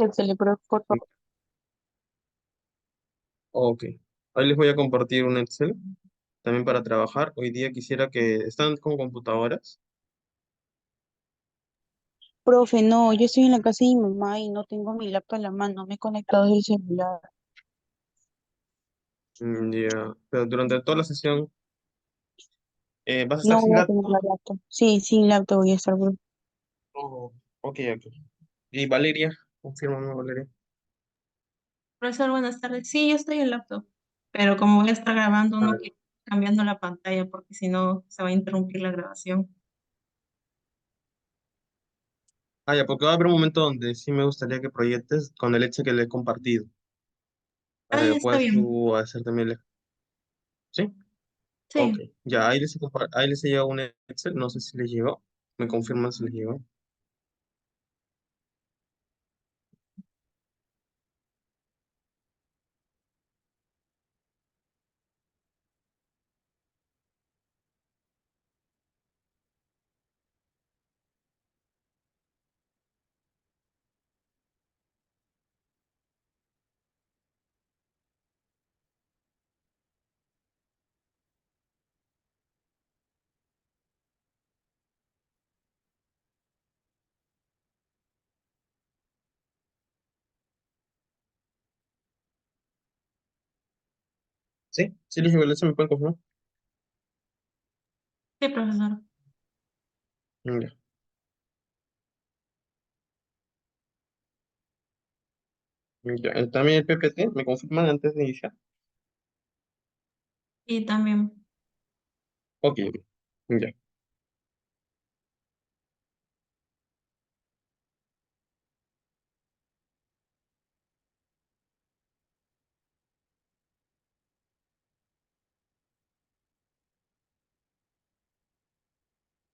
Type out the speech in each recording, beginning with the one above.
Excel, por favor. Ok. Ahí les voy a compartir un Excel también para trabajar. Hoy día quisiera que están con computadoras. Profe, no, yo estoy en la casa de mi mamá y no tengo mi laptop en la mano, me he conectado desde el celular. Ya. Pero durante toda la sesión vas a estar No sin voy a tener la laptop. laptop. Sí, sin laptop voy a estar, profe. Oh, ok, ok. Y Valeria, confírmame, Valeria. Profesor, buenas tardes. Sí, yo estoy en laptop, pero como voy a estar grabando, no Ah, quiero cambiando la pantalla porque si no se va a interrumpir la grabación. ya, porque va a haber un momento donde sí me gustaría que proyectes con el Excel que le he compartido, Ah, para ya que está puedas bien. tú hacer también el... ¿Sí? Ok. Sí, Ya, ahí les he llegado un Excel, no sé si les llegó. Me confirman si les llegó. ¿Sí? ¿Sí les llegó el Excel? ¿Me pueden confirmar? sí, profesor. Ya. Ya. También el PPT, ¿me confirman antes de iniciar? Y también. Ok, ok. Ya.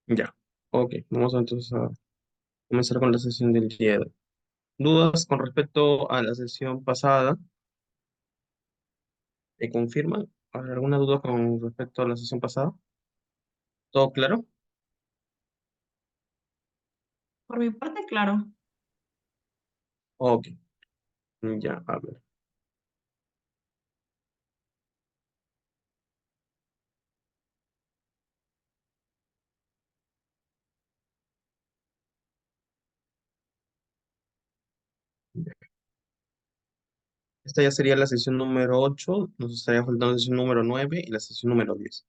Ya. Ok, vamos entonces a comenzar con la sesión del día de hoy. ¿Dudas con respecto a la sesión pasada? ¿Me confirman? ¿Alguna duda con respecto a la sesión pasada? ¿Todo claro? Por mi parte, claro. Ok, ya, a ver. Esta ya sería la sesión número 8. Nos estaría faltando la sesión número 9 y la sesión número 10.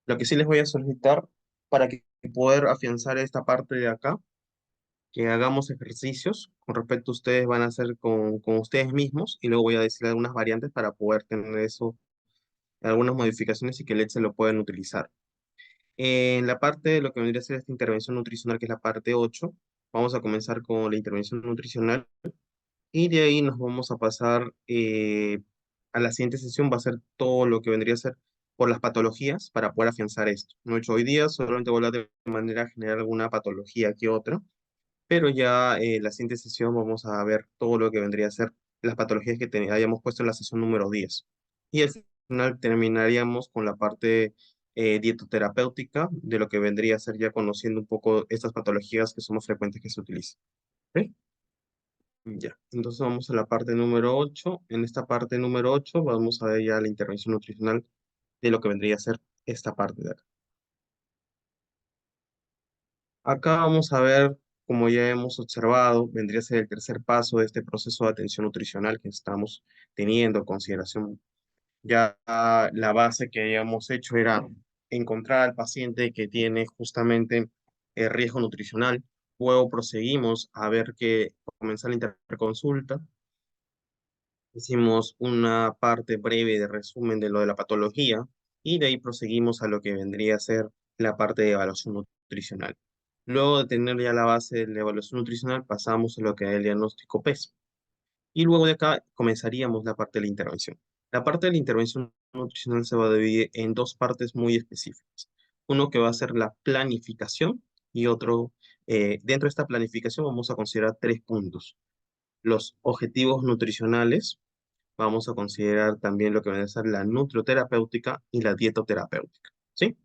Lo que sí les voy a solicitar para que poder afianzar esta parte de acá, que hagamos ejercicios con respecto a ustedes van a hacer con ustedes mismos y luego voy a decir algunas variantes para poder tener eso, algunas modificaciones y que el Excel lo puedan utilizar. En la parte de lo que vendría a ser esta intervención nutricional, que es la parte 8, vamos a comenzar con la intervención nutricional y de ahí nos vamos a pasar a la siguiente sesión, va a ser todo lo que vendría a ser por las patologías para poder afianzar esto. No he hecho hoy día, solamente voy a hablar de manera general alguna patología que otra, pero ya la siguiente sesión vamos a ver todo lo que vendría a ser las patologías que hayamos puesto en la sesión número 10. Y al final terminaríamos con la parte dietoterapéutica de lo que vendría a ser ya conociendo un poco estas patologías que son más frecuentes que se utilizan. ¿Ok? Ya, entonces vamos a la parte número 8. En esta parte número 8 vamos a ver ya la intervención nutricional de lo que vendría a ser esta parte de acá. Acá vamos a ver, como ya hemos observado, vendría a ser el tercer paso de este proceso de atención nutricional que estamos teniendo en consideración. Ya la base que habíamos hecho era encontrar al paciente que tiene justamente el riesgo nutricional. Luego proseguimos a ver que comenzar la interconsulta. Hicimos una parte breve de resumen de lo de la patología y de ahí proseguimos a lo que vendría a ser la parte de evaluación nutricional. Luego de tener ya la base de la evaluación nutricional, pasamos a lo que es el diagnóstico PES. Y luego de acá comenzaríamos la parte de la intervención. La parte de la intervención nutricional se va a dividir en dos partes muy específicas. Uno que va a ser la planificación y otro, dentro de esta planificación vamos a considerar tres puntos. Los objetivos nutricionales, vamos a considerar también lo que vendría a ser la nutrioterapéutica y la dietoterapéutica, ¿sí?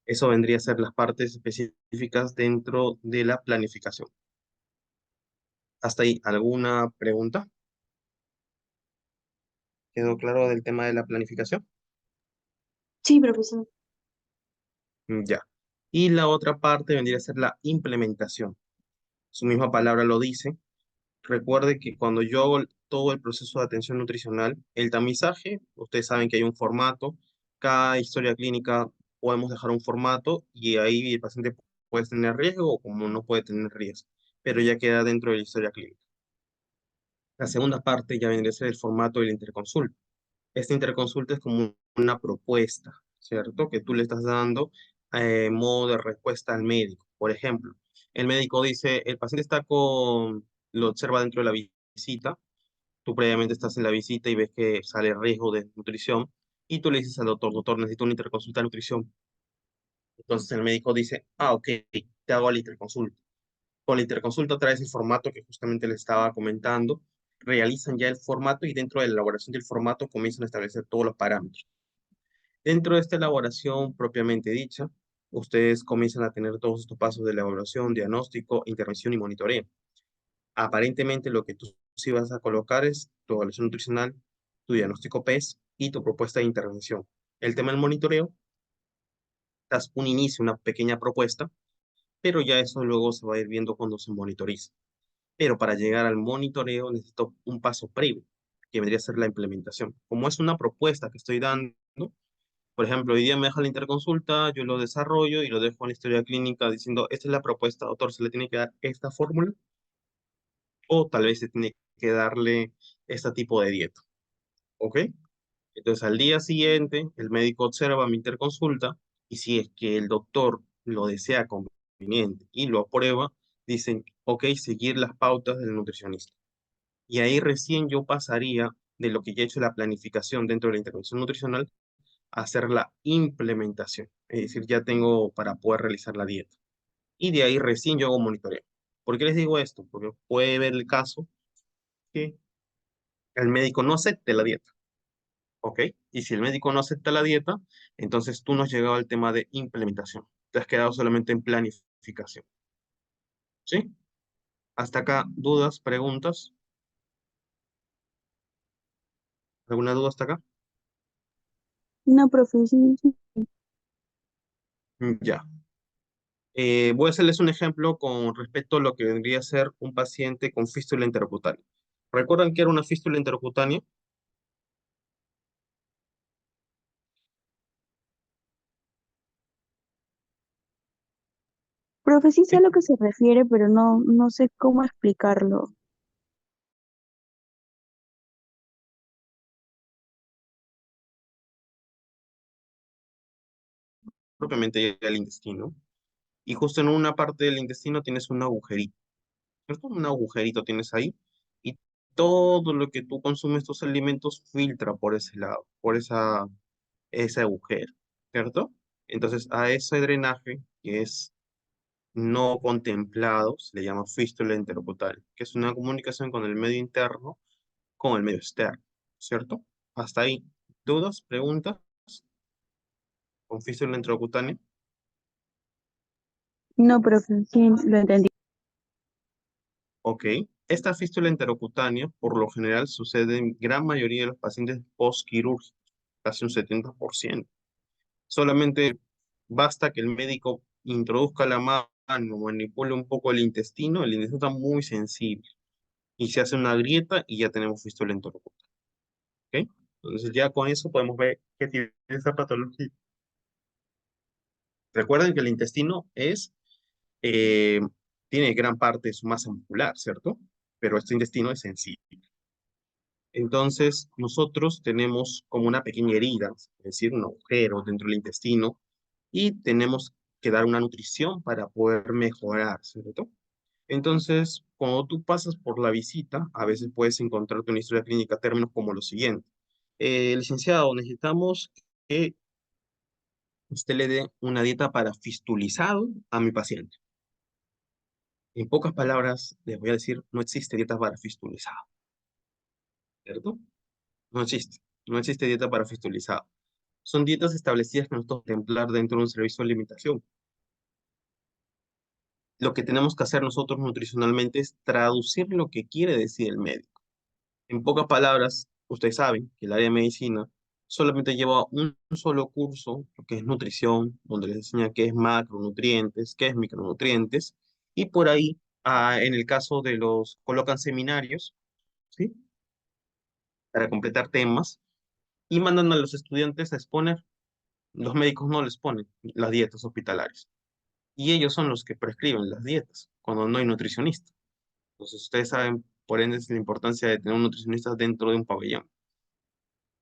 Eso vendría a ser las partes específicas dentro de la planificación. ¿Hasta ahí alguna pregunta? ¿Quedó claro del tema de la planificación? Sí, profesor. Ya. Y la otra parte vendría a ser la implementación. Su misma palabra lo dice. Recuerde que cuando yo hago todo el proceso de atención nutricional, el tamizaje, ustedes saben que hay un formato, cada historia clínica podemos dejar un formato y ahí el paciente puede tener riesgo o como no puede tener riesgo, pero ya queda dentro de la historia clínica. La segunda parte ya vendría a ser el formato de la interconsulta. Esta interconsulta es como una propuesta, ¿cierto? Que tú le estás dando modo de respuesta al médico. Por ejemplo, el médico dice, el paciente está lo observa dentro de la visita, tú previamente estás en la visita y ves que sale riesgo de nutrición, y tú le dices al doctor, doctor, necesito una interconsulta de nutrición. Entonces el médico dice, ah, ok, te hago la interconsulta. Con la interconsulta traes el formato que justamente le estaba comentando, realizan ya el formato y dentro de la elaboración del formato comienzan a establecer todos los parámetros. Dentro de esta elaboración propiamente dicha, ustedes comienzan a tener todos estos pasos de elaboración, diagnóstico, intervención y monitoreo. Aparentemente lo que tú sí vas a colocar es tu evaluación nutricional, tu diagnóstico PES y tu propuesta de intervención. El tema del monitoreo, das un inicio, una pequeña propuesta, pero ya eso luego se va a ir viendo cuando se monitoriza. Pero para llegar al monitoreo necesito un paso previo, que vendría a ser la implementación. Como es una propuesta que estoy dando, por ejemplo, hoy día me deja la interconsulta, yo lo desarrollo y lo dejo en la historia clínica diciendo, esta es la propuesta, doctor, se le tiene que dar esta fórmula o tal vez se tiene que darle este tipo de dieta, ¿ok? Entonces al día siguiente el médico observa mi interconsulta y si es que el doctor lo desea conveniente y lo aprueba, dicen, ok, seguir las pautas del nutricionista. Y ahí recién yo pasaría de lo que ya he hecho la planificación dentro de la intervención nutricional hacer la implementación. Es decir, ya tengo para poder realizar la dieta. Y de ahí recién yo hago monitoreo. ¿Por qué les digo esto? Porque puede ver el caso que el médico no acepte la dieta, ¿ok? Y si el médico no acepta la dieta, entonces tú no has llegado al tema de implementación. Te has quedado solamente en planificación, ¿sí? Hasta acá, dudas, preguntas. ¿Alguna duda hasta acá? No, profe, sí, sí. Ya. Voy a hacerles un ejemplo con respecto a lo que vendría a ser un paciente con fístula intercutánea. ¿Recuerdan que era una fístula intercutánea? Profe, sí sé a Sí, lo que se refiere, pero no sé cómo explicarlo. propiamente el intestino. Y justo en una parte del intestino tienes un agujerito, ¿cierto? Un agujerito tienes ahí. Y todo lo que tú consumes, tus alimentos, filtra por ese lado, por ese agujero, ¿cierto? Entonces a ese drenaje, que es no contemplado, se le llama fístula intercutánea, que es una comunicación con el medio interno con el medio externo, ¿cierto? Hasta ahí. ¿Dudas? ¿Preguntas? ¿Con fístula intracutánea? No, profe, sí, lo entendí. Ok. Esta fístula intercutánea, por lo general, sucede en gran mayoría de los pacientes postquirúrgicos, casi un 70%. Solamente basta que el médico introduzca la mano, manipule un poco el intestino está muy sensible, y se hace una grieta y ya tenemos fístula intercutánea, ¿ok? Entonces ya con eso podemos ver qué tiene esa patología. Recuerden que el intestino eh, tiene gran parte de su masa muscular, ¿cierto? Pero este intestino es sensible. Entonces, nosotros tenemos como una pequeña herida, es decir, un agujero dentro del intestino, y tenemos que dar una nutrición para poder mejorar, ¿cierto? Entonces, cuando tú pasas por la visita, a veces puedes encontrarte una historia clínica términos como lo siguiente. Licenciado, necesitamos que usted le dé una dieta para fistulizado a mi paciente. En pocas palabras, les voy a decir, no existe dieta para fistulizado, ¿cierto? No existe. No existe dieta para fistulizado. Son dietas establecidas que nosotros templar dentro de un servicio de alimentación. lo que tenemos que hacer nosotros nutricionalmente es traducir lo que quiere decir el médico. En pocas palabras, ustedes saben que el área de medicina solamente lleva un solo curso, lo que es nutrición, donde les enseña qué es macronutrientes, qué es micronutrientes, y por ahí, en el caso de los, colocan seminarios, ¿sí? Para completar temas, y mandan a los estudiantes a exponer. Los médicos no les ponen las dietas hospitalarias, y ellos son los que prescriben las dietas, cuando no hay nutricionista. Entonces, ustedes saben, por ende, es la importancia de tener un nutricionista dentro de un pabellón.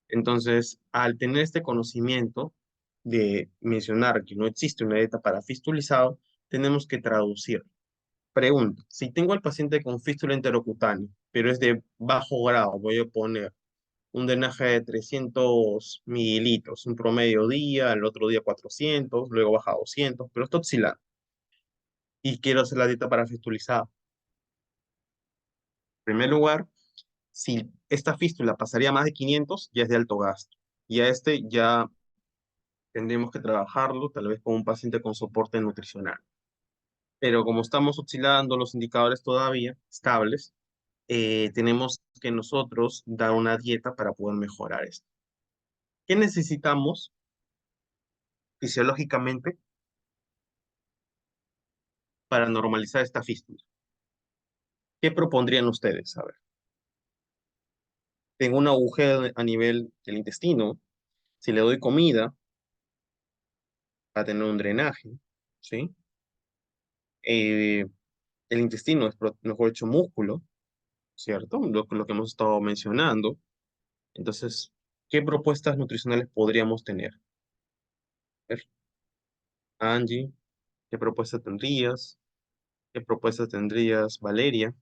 Entonces, al tener este conocimiento de mencionar que no existe una dieta para fistulizado, tenemos que traducir. Pregunta, si tengo al paciente con fístula enterocutánea, pero es de bajo grado, voy a poner un drenaje de 300 mililitros, un promedio día, el otro día 400, luego baja a 200, pero está oscilando. Y quiero hacer la dieta para fistulizado. En primer lugar, si esta fístula pasaría más de 500, ya es de alto gasto. Y a este ya tendremos que trabajarlo tal vez con un paciente con soporte nutricional. Pero como estamos oscilando los indicadores todavía estables, tenemos que nosotros dar una dieta para poder mejorar esto. ¿Qué necesitamos fisiológicamente para normalizar esta fístula? ¿Qué propondrían ustedes? A ver, tengo un agujero a nivel del intestino, si le doy comida, va a tener un drenaje, ¿sí? Eh, el intestino es, mejor dicho, músculo, ¿cierto? Lo que hemos estado mencionando. Entonces, ¿qué propuestas nutricionales podríamos tener? A ver, Angie, ¿qué propuestas tendrías? ¿Qué propuestas tendrías, Valeria?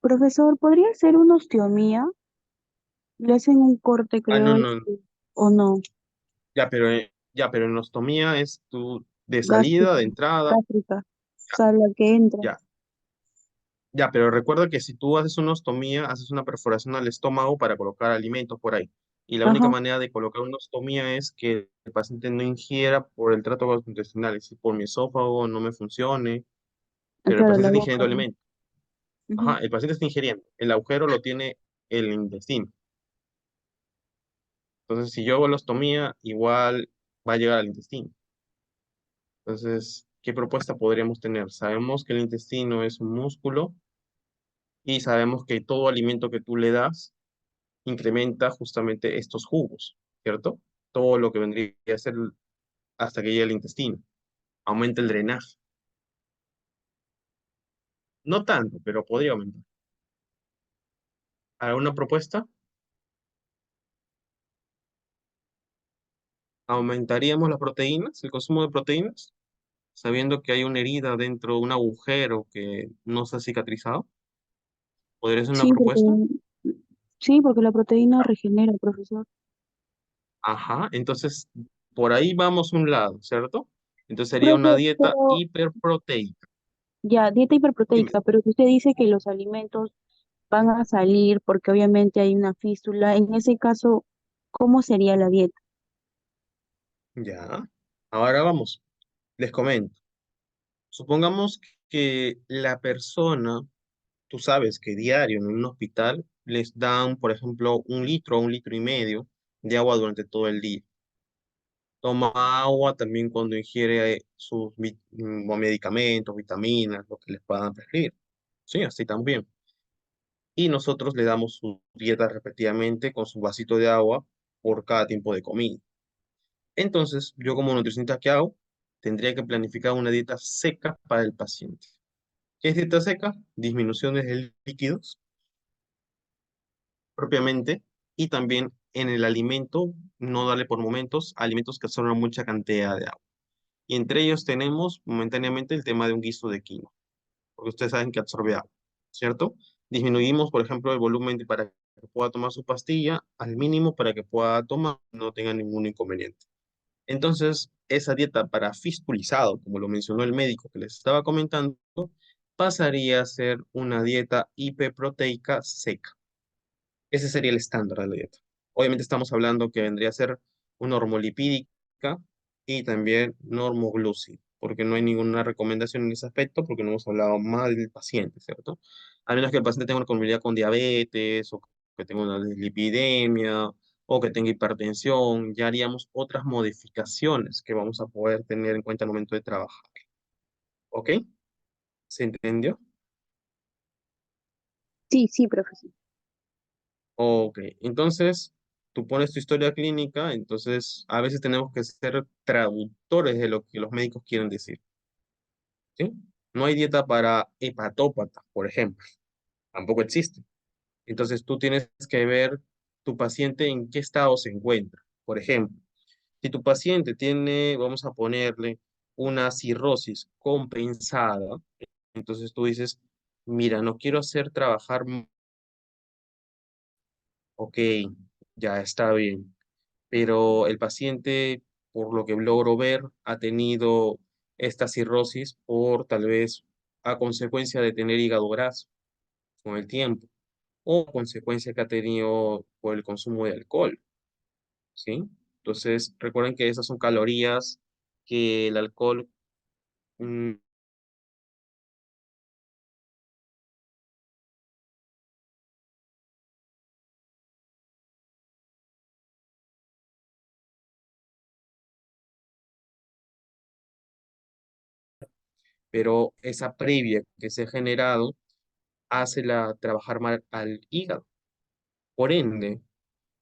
Profesor, ¿podría ser una osteomía? Le hacen un corte, Ah, creo, no, no, o no, ya, pero en ostomía es tu de salida, gástrica, de entrada, gástrica, o sea, la que entra. ya, ya, pero recuerda que si tú haces una ostomía, haces una perforación al estómago para colocar alimentos por ahí. Y la única Ajá, manera de colocar una ostomía es que el paciente no ingiera por el trato gastrointestinal. Si por mi esófago no me funcione, pero el claro, paciente la está boca, ingiriendo ¿no? alimentos. Ujú. Ajá, el paciente está ingiriendo. El agujero lo tiene el intestino. Entonces, si yo hago la ostomía, igual va a llegar al intestino. Entonces, ¿qué propuesta podríamos tener? Sabemos que el intestino es un músculo y sabemos que todo alimento que tú le das incrementa justamente estos jugos, ¿cierto? Todo lo que vendría a ser hasta que llegue al intestino. Aumenta el drenaje. No tanto, pero podría aumentar. ¿Alguna propuesta? ¿Aumentaríamos las proteínas, el consumo de proteínas, sabiendo que hay una herida dentro, un agujero que no se ha cicatrizado? ¿Podría ser una Sí, propuesta? sí, porque la proteína regenera, profesor. Ajá, entonces por ahí vamos un lado, ¿cierto? Entonces sería Profe, una dieta pero hiperproteica. ya, dieta Dime, hiperproteica, pero si usted dice que los alimentos van a salir porque obviamente hay una fístula, en ese caso, ¿cómo sería la dieta? ya. Ahora vamos, les comento. Supongamos que la persona, tú sabes que diario en un hospital les dan, por ejemplo, 1 litro o 1,5 litros de agua durante todo el día. Toma agua también cuando ingiere sus medicamentos, vitaminas, lo que les puedan prescribir. Sí, así también. Y nosotros le damos su dieta respectivamente con su vasito de agua por cada tiempo de comida. Entonces, yo como nutricionista, ¿qué hago? Tendría que planificar una dieta seca para el paciente. ¿Qué es dieta seca? Disminuciones de líquidos propiamente y también en el alimento, no darle por momentos alimentos que absorban mucha cantidad de agua. Y entre ellos tenemos momentáneamente el tema de un guiso de quinoa, porque ustedes saben que absorbe agua, ¿cierto? Disminuimos, por ejemplo, el volumen para que pueda tomar su pastilla al mínimo para que pueda tomar, no tenga ningún inconveniente. Entonces, esa dieta para fistulizado, como lo mencionó el médico que les estaba comentando, pasaría a ser una dieta hiperproteica seca. Ese sería el estándar de la dieta. Obviamente estamos hablando que vendría a ser una hormolipídica y también normoglúcido, porque no hay ninguna recomendación en ese aspecto, porque no hemos hablado más del paciente, ¿cierto? A menos que el paciente tenga una comorbilidad con diabetes, o que tenga una dislipidemia, o que tenga hipertensión, ya haríamos otras modificaciones que vamos a poder tener en cuenta al momento de trabajar. ¿Ok? ¿Se entendió? Sí, sí, profesor. Ok, entonces tú pones tu historia clínica, entonces a veces tenemos que ser traductores de lo que los médicos quieren decir, ¿sí? No hay dieta para hepatópata, por ejemplo, tampoco existe. Entonces tú tienes que ver tu paciente en qué estado se encuentra. Por ejemplo, si tu paciente tiene, vamos a ponerle, una cirrosis compensada, entonces tú dices, mira, no quiero hacer trabajar, ok, ya está bien, pero el paciente, por lo que logro ver, ha tenido esta cirrosis por tal vez a consecuencia de tener hígado graso con el tiempo o consecuencia que ha tenido por el consumo de alcohol, ¿sí? Entonces, recuerden que esas son calorías que el alcohol, mm, pero esa previa que se ha generado hace trabajar mal al hígado. Por ende,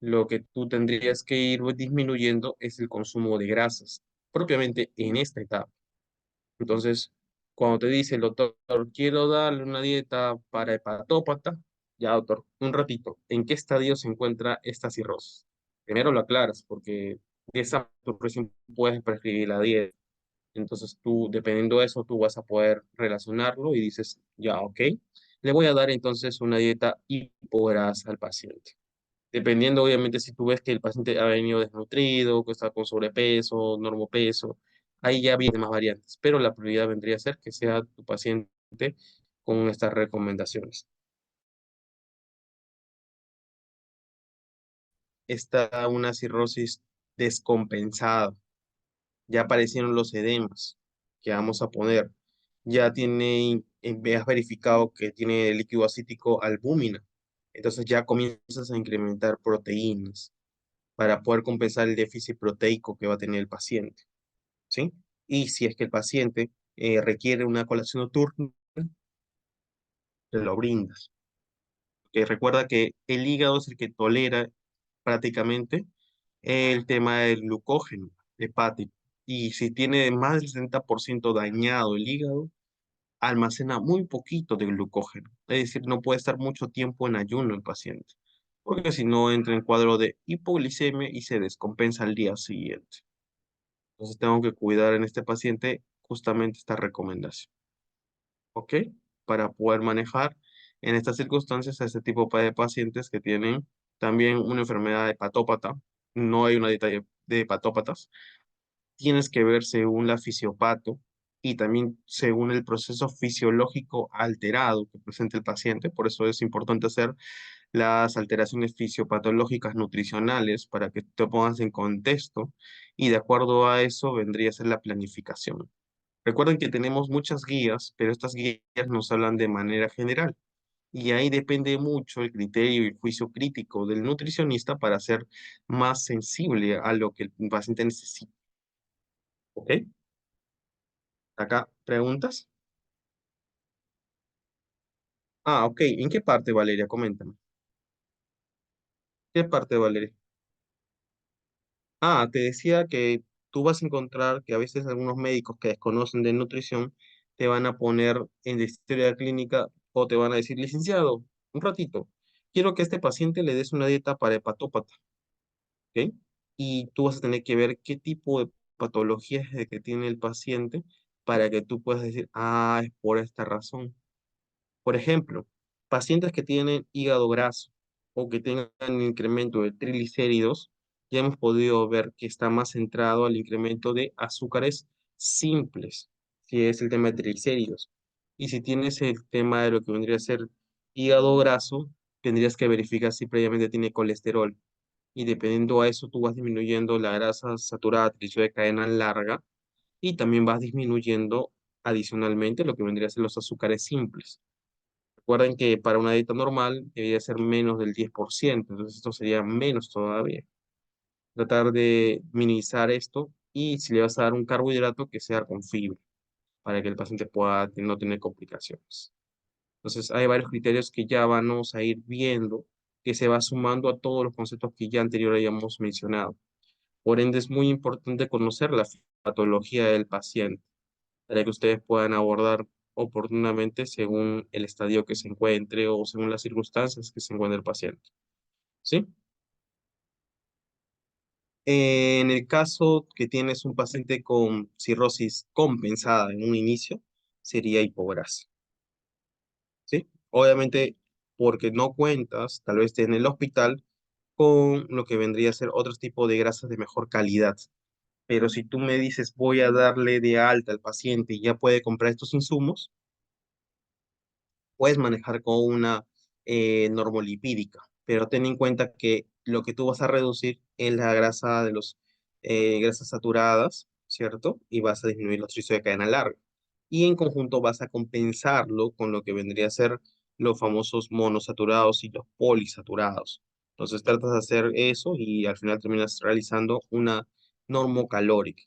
lo que tú tendrías que ir disminuyendo es el consumo de grasas, propiamente en esta etapa. Entonces, cuando te dice el doctor, quiero darle una dieta para hepatópata, ya doctor, un ratito, ¿en qué estadio se encuentra esta cirrosis? Primero lo aclaras, porque de esa tú recién puedes prescribir la dieta. Entonces tú, dependiendo de eso, tú vas a poder relacionarlo y dices, ya, ok, le voy a dar entonces una dieta hipograsa al paciente. Dependiendo, obviamente, si tú ves que el paciente ha venido desnutrido, que está con sobrepeso, normopeso, ahí ya vienen más variantes, pero la prioridad vendría a ser que sea tu paciente con estas recomendaciones. Está una cirrosis descompensada, ya aparecieron los edemas que vamos a poner, ya tiene, has verificado que tiene líquido acítico albúmina, entonces ya comienzas a incrementar proteínas para poder compensar el déficit proteico que va a tener el paciente, ¿sí? Y si es que el paciente requiere una colación nocturna, te lo brindas. Que recuerda que el hígado es el que tolera prácticamente el tema del glucógeno hepático. Y si tiene más del 60% dañado el hígado, almacena muy poquito de glucógeno. Es decir, no puede estar mucho tiempo en ayuno el paciente, porque si no entra en cuadro de hipoglicemia y se descompensa al día siguiente. Entonces tengo que cuidar en este paciente justamente esta recomendación, ¿ok? Para poder manejar en estas circunstancias a este tipo de pacientes que tienen también una enfermedad hepatópata. No hay una dieta de hepatópatas. Tienes que ver según la fisiopato y también según el proceso fisiológico alterado que presenta el paciente. Por eso es importante hacer las alteraciones fisiopatológicas nutricionales para que te pongas en contexto y de acuerdo a eso vendría a ser la planificación. Recuerden que tenemos muchas guías, pero estas guías nos hablan de manera general y ahí depende mucho el criterio y el juicio crítico del nutricionista para ser más sensible a lo que el paciente necesita. ¿Ok? Acá, ¿preguntas? Ah, ok. ¿En qué parte, Valeria? Coméntame. ¿Qué parte, Valeria? Ah, te decía que tú vas a encontrar que a veces algunos médicos que desconocen de nutrición te van a poner en la historia clínica o te van a decir, licenciado, un ratito, quiero que a este paciente le des una dieta para hepatópata, ¿ok? Y tú vas a tener que ver qué tipo de patología es el que tiene el paciente para que tú puedas decir, ah, es por esta razón. Por ejemplo, pacientes que tienen hígado graso o que tengan incremento de triglicéridos, ya hemos podido ver que está más centrado al incremento de azúcares simples, si es el tema de triglicéridos. Y si tienes el tema de lo que vendría a ser hígado graso, tendrías que verificar si previamente tiene colesterol. y dependiendo a eso tú vas disminuyendo la grasa saturada triglicéridos de cadena larga y también vas disminuyendo adicionalmente lo que vendría a ser los azúcares simples. Recuerden que para una dieta normal debería ser menos del 10%, entonces esto sería menos todavía. Tratar de minimizar esto y si le vas a dar un carbohidrato que sea con fibra para que el paciente pueda no tener complicaciones. Entonces hay varios criterios que ya vamos a ir viendo que se va sumando a todos los conceptos que ya anterior hayamos mencionado. Por ende es muy importante conocer la patología del paciente para que ustedes puedan abordar oportunamente según el estadio que se encuentre o según las circunstancias que se encuentre el paciente. ¿Sí? En el caso que tienes un paciente con cirrosis compensada en un inicio, sería hipoglasia. ¿Sí? Obviamente, porque no cuentas, tal vez en el hospital, con lo que vendría a ser otro tipo de grasas de mejor calidad. Pero si tú me dices, voy a darle de alta al paciente y ya puede comprar estos insumos, puedes manejar con una normolipídica, pero ten en cuenta que lo que tú vas a reducir es la grasa de los grasas saturadas, ¿cierto? Y vas a disminuir los triglicéridos de cadena larga. Y en conjunto vas a compensarlo con lo que vendría a ser los famosos monosaturados y los polisaturados. Entonces tratas de hacer eso y al final terminas realizando una normocalórica.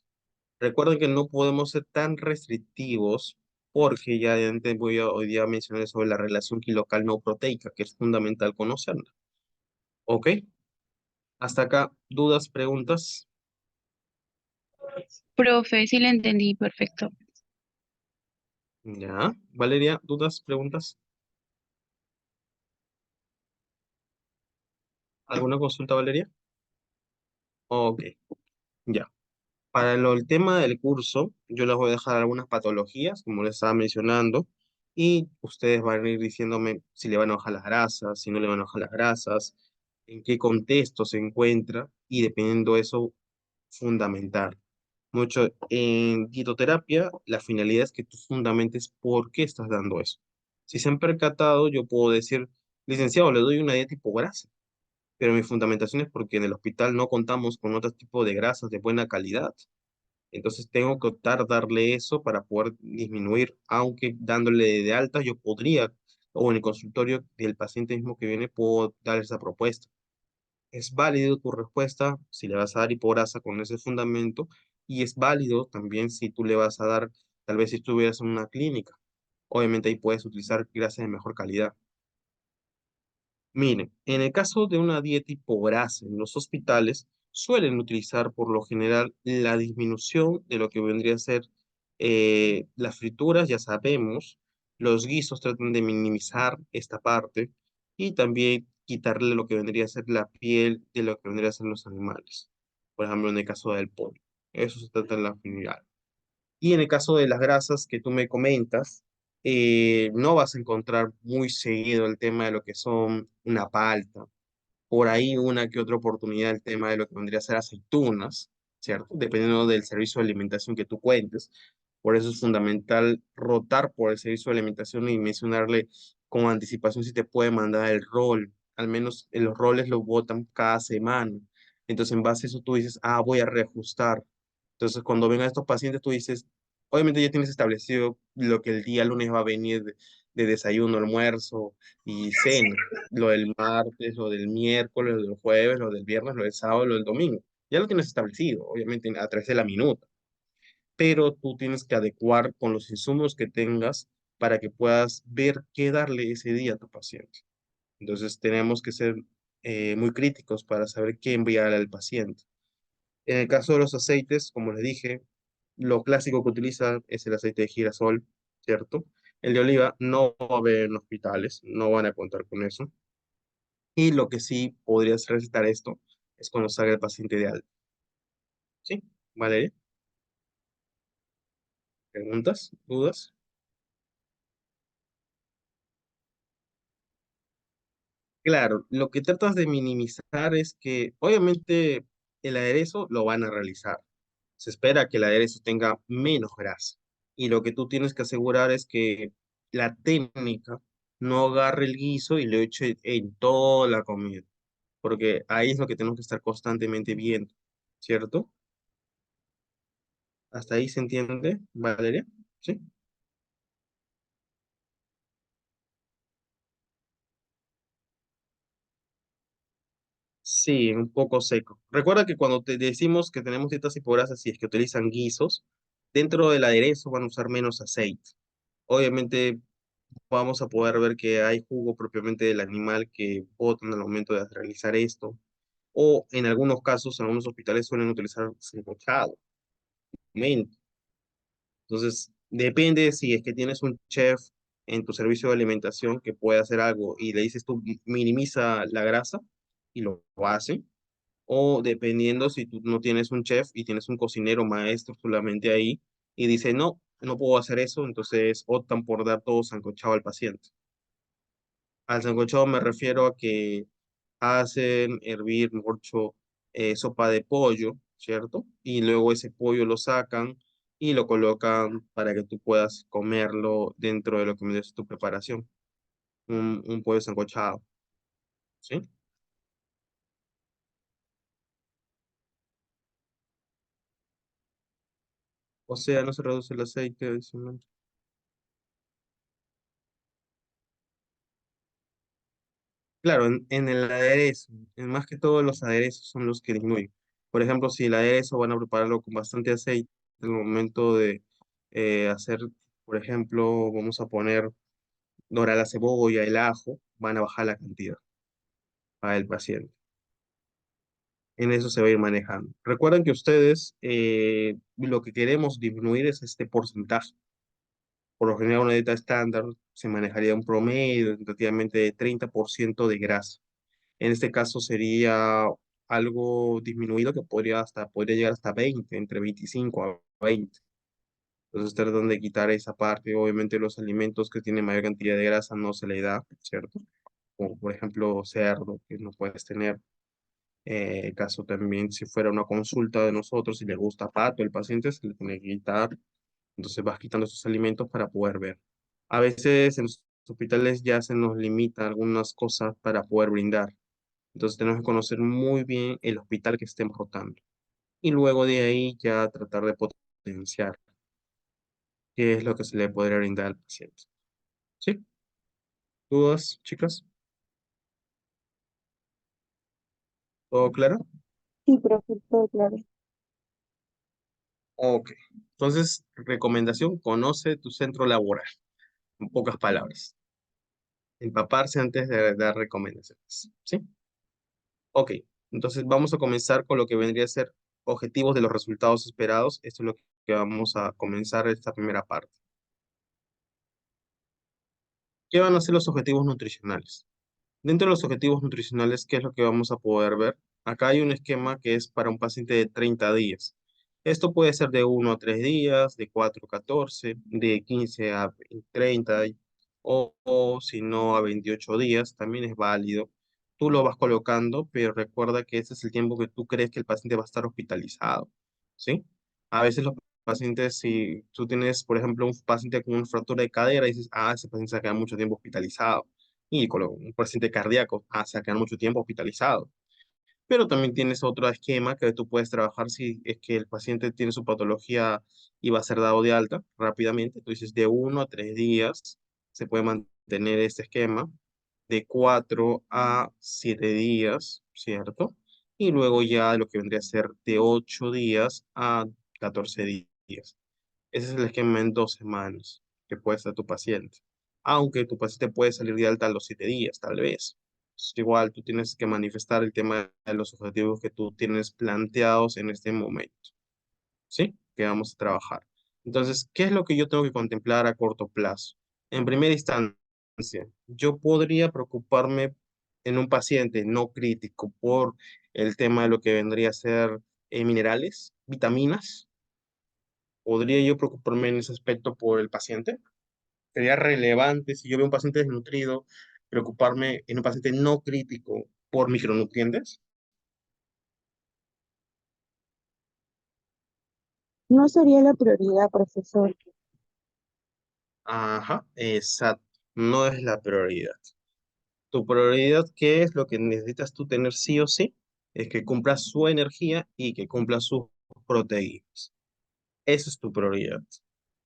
Recuerden que no podemos ser tan restrictivos porque ya antes voy a hoy día mencionar sobre la relación kilocal no proteica, que es fundamental conocerla. ¿Ok? Hasta acá, dudas, preguntas. Profe, sí le entendí, perfecto. Ya. Valeria, dudas, preguntas. ¿Alguna consulta, Valeria? Ok, ya. Para el tema del curso, yo les voy a dejar algunas patologías, como les estaba mencionando, y ustedes van a ir diciéndome si le van a bajar las grasas, si no le van a bajar las grasas, en qué contexto se encuentra, y dependiendo de eso, fundamental. Mucho en dietoterapia, la finalidad es que tú fundamentes por qué estás dando eso. Si se han percatado, yo puedo decir, licenciado, le doy una dieta hipograsa, pero mi fundamentación es porque en el hospital no contamos con otro tipo de grasas de buena calidad. Entonces tengo que optar darle eso para poder disminuir, aunque dándole de alta yo podría, o en el consultorio del paciente mismo que viene, puedo dar esa propuesta. Es válido tu respuesta si le vas a dar hipograsa con ese fundamento y es válido también si tú le vas a dar, tal vez si estuvieras en una clínica. Obviamente ahí puedes utilizar grasas de mejor calidad. Miren, en el caso de una dieta hipograsa en los hospitales, suelen utilizar por lo general la disminución de lo que vendría a ser las frituras, ya sabemos, los guisos tratan de minimizar esta parte y también quitarle lo que vendría a ser la piel de lo que vendría a ser los animales. Por ejemplo, en el caso del pollo. Eso se trata en la general. Y en el caso de las grasas que tú me comentas, no vas a encontrar muy seguido el tema de lo que son una palta, por ahí una que otra oportunidad el tema de lo que vendría a ser aceitunas, ¿cierto? Dependiendo del servicio de alimentación que tú cuentes. Por eso es fundamental rotar por el servicio de alimentación y mencionarle con anticipación si te puede mandar el rol. Al menos en los roles los botan cada semana. Entonces, en base a eso tú dices, ah, voy a reajustar. Entonces, cuando vengan estos pacientes, tú dices, obviamente ya tienes establecido lo que el día lunes va a venir de desayuno, almuerzo y cena, lo del martes, lo del miércoles, lo del jueves, lo del viernes, lo del sábado, lo del domingo. Ya lo tienes establecido, obviamente a través de la minuta, pero tú tienes que adecuar con los insumos que tengas para que puedas ver qué darle ese día a tu paciente. Entonces tenemos que ser muy críticos para saber qué enviar al paciente. En el caso de los aceites, como les dije, lo clásico que utiliza es el aceite de girasol, ¿cierto? El de oliva no va a haber en hospitales, no van a contar con eso. Y lo que sí podrías recetar esto es cuando salga el paciente de alta. ¿Sí? ¿Vale? ¿Preguntas? ¿Dudas? Claro, lo que tratas de minimizar es que obviamente el aderezo lo van a realizar. Se espera que el aderezo tenga menos grasa. Y lo que tú tienes que asegurar es que la técnica no agarre el guiso y lo eche en toda la comida. porque ahí es lo que tenemos que estar constantemente viendo, ¿cierto? ¿Hasta ahí se entiende, Valeria? ¿Sí? Sí, un poco seco. Recuerda que cuando te decimos que tenemos dietas hipograsas y es que utilizan guisos, dentro del aderezo van a usar menos aceite. Obviamente vamos a poder ver que hay jugo propiamente del animal que botan al momento de realizar esto. O en algunos casos, en algunos hospitales suelen utilizar sancochado. Entonces, depende si es que tienes un chef en tu servicio de alimentación que puede hacer algo y le dices tú minimiza la grasa y lo hace. O dependiendo si tú no tienes un chef y tienes un cocinero maestro solamente ahí y dice no, no puedo hacer eso, entonces optan por dar todo sancochado al paciente. Al sancochado me refiero a que hacen hervir, mejor dicho, sopa de pollo, ¿cierto? Y luego ese pollo lo sacan y lo colocan para que tú puedas comerlo dentro de lo que me des tu preparación. Un pollo sancochado, ¿sí? O sea, no se reduce el aceite adicional. Claro, en el aderezo, en más que todo los aderezos son los que disminuyen. Por ejemplo, si el aderezo van a prepararlo con bastante aceite, en el momento de hacer, por ejemplo, vamos a poner dorar la cebolla, el ajo, van a bajar la cantidad para el paciente. En eso se va a ir manejando. Recuerden que ustedes lo que queremos disminuir es este porcentaje. Por lo general, una dieta estándar se manejaría un promedio tentativamente de 30% de grasa. En este caso sería algo disminuido que podría llegar hasta 20, entre 25 a 20. Entonces tratan de quitar esa parte. Obviamente los alimentos que tienen mayor cantidad de grasa no se le da, ¿cierto? Como por ejemplo cerdo, que no puedes tener. Caso también si fuera una consulta de nosotros, si le gusta pato, el paciente se le tiene que quitar. Entonces vas quitando esos alimentos para poder ver. A veces en los hospitales ya se nos limita algunas cosas para poder brindar. Entonces tenemos que conocer muy bien el hospital que estemos rotando. Y luego de ahí ya tratar de potenciar qué es lo que se le podría brindar al paciente. ¿Sí? ¿Dudas, chicas? ¿Todo claro? Sí, perfecto, claro. Ok. Entonces, recomendación, conoce tu centro laboral. En pocas palabras. Empaparse antes de dar recomendaciones. ¿Sí? Ok. Entonces vamos a comenzar con lo que vendría a ser objetivos de los resultados esperados. Esto es lo que vamos a comenzar esta primera parte. ¿Qué van a ser los objetivos nutricionales? Dentro de los objetivos nutricionales, ¿qué es lo que vamos a poder ver? Acá hay un esquema que es para un paciente de 30 días. Esto puede ser de 1 a 3 días, de 4 a 14, de 15 a 30, o si no a 28 días, también es válido. Tú lo vas colocando, pero recuerda que ese es el tiempo que tú crees que el paciente va a estar hospitalizado, ¿sí? A veces los pacientes, si tú tienes, por ejemplo, un paciente con una fractura de cadera, dices, ah, ese paciente se va a quedar mucho tiempo hospitalizado y con un paciente cardíaco se va a quedar mucho tiempo hospitalizado. Pero también tienes otro esquema que tú puedes trabajar si es que el paciente tiene su patología y va a ser dado de alta rápidamente. Tú dices de 1 a 3 días se puede mantener este esquema, de 4 a 7 días, ¿cierto? Y luego ya lo que vendría a ser de 8 días a 14 días. Ese es el esquema en 2 semanas que puede estar tu paciente. Aunque tu paciente puede salir de alta a los 7 días, tal vez. Igual tú tienes que manifestar el tema de los objetivos que tú tienes planteados en este momento, ¿sí? Que vamos a trabajar. Entonces, ¿qué es lo que yo tengo que contemplar a corto plazo? En primera instancia, yo podría preocuparme en un paciente no crítico por el tema de lo que vendría a ser minerales, vitaminas. ¿Podría yo preocuparme en ese aspecto por el paciente? Sería relevante si yo veo un paciente desnutrido, preocuparme en un paciente no crítico por micronutrientes. No sería la prioridad, profesor. Ajá, exacto. No es la prioridad. Tu prioridad, ¿qué es lo que necesitas tú tener sí o sí? Es que cumpla su energía y que cumpla sus proteínas. Esa es tu prioridad.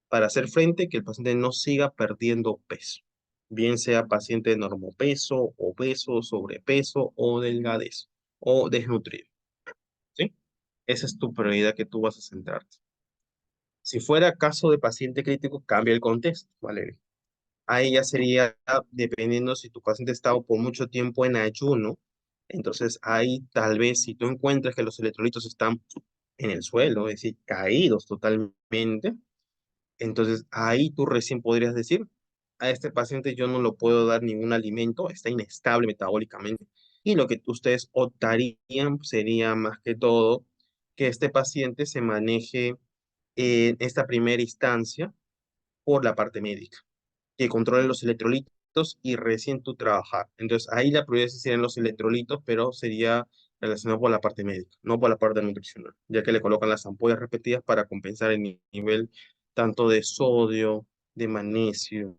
Para hacer frente que el paciente no siga perdiendo peso, bien sea paciente de normopeso, obeso, sobrepeso o delgadez o desnutrido, ¿sí? Esa es tu prioridad que tú vas a centrarte. Si fuera caso de paciente crítico, cambia el contexto, ¿vale? Ahí ya sería dependiendo si tu paciente ha estado por mucho tiempo en ayuno, entonces ahí tal vez si tú encuentras que los electrolitos están en el suelo, es decir, caídos totalmente, entonces ahí tú recién podrías decir, a este paciente yo no lo puedo dar ningún alimento, está inestable metabólicamente. Y lo que ustedes optarían sería más que todo que este paciente se maneje en esta primera instancia por la parte médica, que controle los electrolitos y recién tú trabajar. Entonces ahí la prioridad sí serían los electrolitos, pero sería relacionado por la parte médica, no por la parte nutricional, ya que le colocan las ampollas repetidas para compensar el nivel tanto de sodio, de magnesio,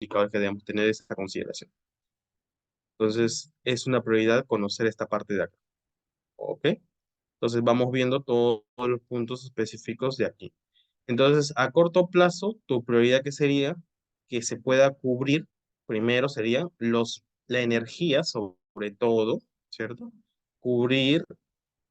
indicadores que debemos tener esa consideración. Entonces es una prioridad conocer esta parte de acá, ¿ok? Entonces vamos viendo todos los puntos específicos de aquí. Entonces, a corto plazo, tu prioridad que sería que se pueda cubrir, primero sería la energía sobre todo, ¿cierto? Cubrir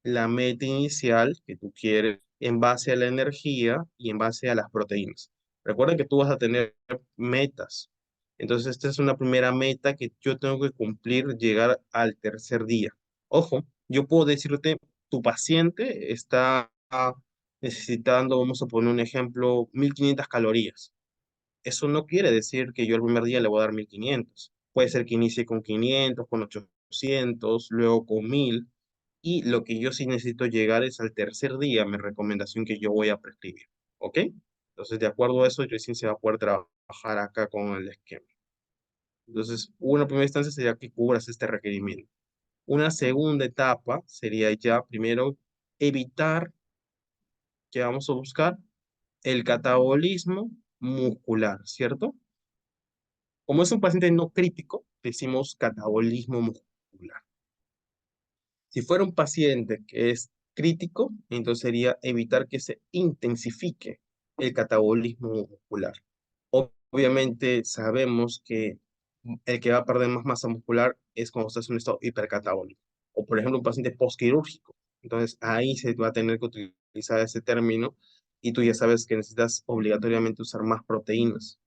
la meta inicial que tú quieres en base a la energía y en base a las proteínas. Recuerda que tú vas a tener metas. Entonces, esta es una primera meta que yo tengo que cumplir, llegar al tercer día. Ojo, yo puedo decirte, tu paciente está necesitando, vamos a poner un ejemplo, 1500 calorías. Eso no quiere decir que yo el primer día le voy a dar 1500. Puede ser que inicie con 500, con 800, luego con 1000. Y lo que yo sí necesito llegar es al tercer día, mi recomendación que yo voy a prescribir. ¿Ok? Entonces, de acuerdo a eso, recién se va a poder trabajar acá con el esquema. Entonces, una primera instancia sería que cubras este requerimiento. Una segunda etapa sería ya, primero, evitar que vamos a buscar el catabolismo muscular, ¿cierto? Como es un paciente no crítico, decimos catabolismo muscular. Si fuera un paciente que es crítico, entonces sería evitar que se intensifique el catabolismo muscular. Obviamente sabemos que el que va a perder más masa muscular es cuando estás en un estado hipercatabólico. O por ejemplo un paciente postquirúrgico. Entonces ahí se va a tener que utilizar ese término y tú ya sabes que necesitas obligatoriamente usar más proteínas.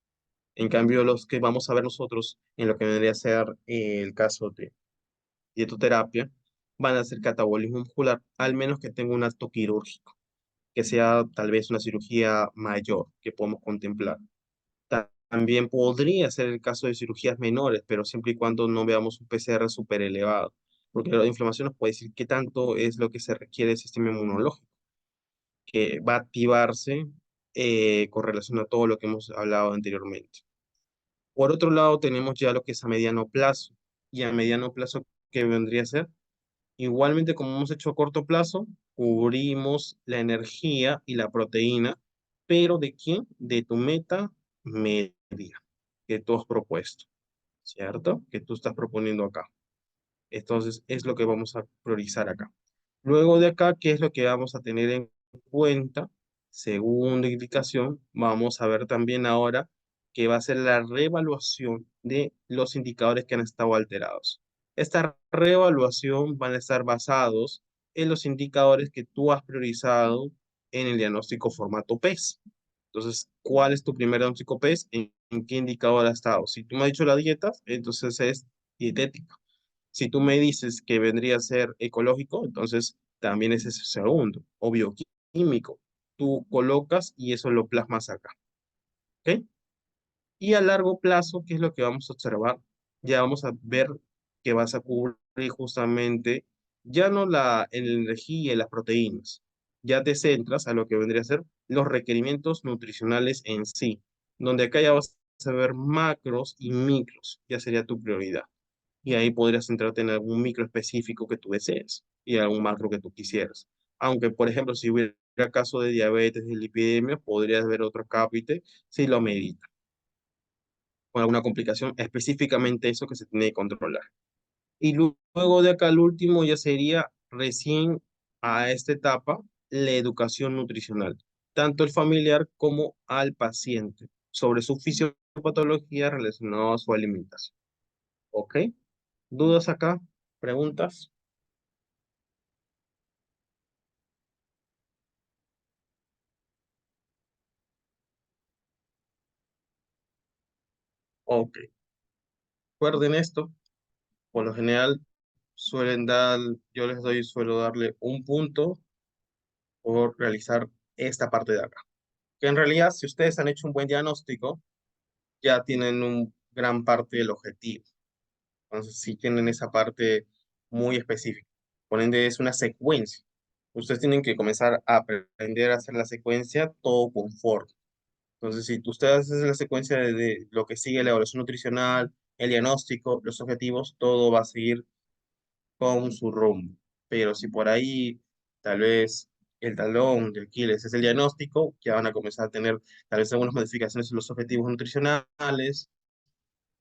En cambio, los que vamos a ver nosotros en lo que vendría a ser el caso de dietoterapia van a ser catabolismo muscular, al menos que tenga un acto quirúrgico, que sea tal vez una cirugía mayor que podemos contemplar. También podría ser el caso de cirugías menores, pero siempre y cuando no veamos un PCR súper elevado, porque la inflamación nos puede decir qué tanto es lo que se requiere del sistema inmunológico, que va a activarse con relación a todo lo que hemos hablado anteriormente. Por otro lado, tenemos ya lo que es a mediano plazo. Y a mediano plazo, ¿qué vendría a ser? Igualmente, como hemos hecho a corto plazo, cubrimos la energía y la proteína, pero ¿de quién? De tu meta media que tú has propuesto, ¿cierto? Que tú estás proponiendo acá. Entonces, es lo que vamos a priorizar acá. Luego de acá, ¿qué es lo que vamos a tener en cuenta? Segunda indicación, vamos a ver también ahora que va a ser la reevaluación de los indicadores que han estado alterados. Esta reevaluación van a estar basados en los indicadores que tú has priorizado en el diagnóstico formato PES. Entonces, ¿cuál es tu primer diagnóstico PES? ¿En qué indicador ha estado? Si tú me has dicho la dieta, entonces es dietética. Si tú me dices que vendría a ser ecológico, entonces también es ese segundo, o bioquímico. Tú colocas y eso lo plasmas acá. ¿Ok? Y a largo plazo, ¿qué es lo que vamos a observar? Ya vamos a ver que vas a cubrir justamente ya no la energía y las proteínas, ya te centras a lo que vendría a ser los requerimientos nutricionales en sí, donde acá ya vas a ver macros y micros, ya sería tu prioridad. Y ahí podrías centrarte en algún micro específico que tú desees y algún macro que tú quisieras. Aunque, por ejemplo, si hubiera caso de diabetes y lipidemia, podrías ver otro cápite si lo medita, con alguna complicación, específicamente eso que se tiene que controlar. Y luego de acá, el último ya sería recién a esta etapa, la educación nutricional, tanto el familiar como al paciente, sobre su fisiopatología relacionada a su alimentación. ¿Ok? ¿Dudas acá? ¿Preguntas? Ok. Recuerden esto, por lo general suelen dar, yo les doy, suelo darle un punto por realizar esta parte de acá. Que en realidad, si ustedes han hecho un buen diagnóstico, ya tienen un gran parte del objetivo. Entonces, sí tienen esa parte muy específica. Por ende, es una secuencia. Ustedes tienen que comenzar a aprender a hacer la secuencia todo conforme. Entonces, si ustedes hacen la secuencia de lo que sigue la evaluación nutricional, el diagnóstico, los objetivos, todo va a seguir con su rumbo. Pero si por ahí tal vez el talón de Aquiles es el diagnóstico, ya van a comenzar a tener tal vez algunas modificaciones en los objetivos nutricionales,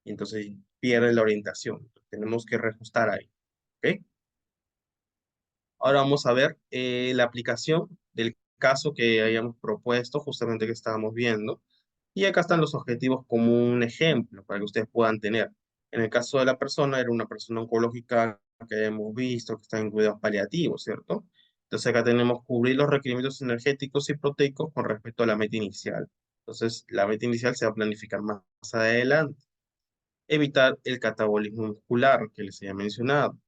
y entonces pierde la orientación. Tenemos que reajustar ahí. ¿Ok? Ahora vamos a ver la aplicación del caso que hayamos propuesto, justamente que estábamos viendo. Y acá están los objetivos como un ejemplo para que ustedes puedan tener. En el caso de la persona, era una persona oncológica que hemos visto que está en cuidados paliativos, ¿cierto? Entonces acá tenemos cubrir los requerimientos energéticos y proteicos con respecto a la meta inicial. Entonces la meta inicial se va a planificar más adelante. Evitar el catabolismo muscular que les había mencionado.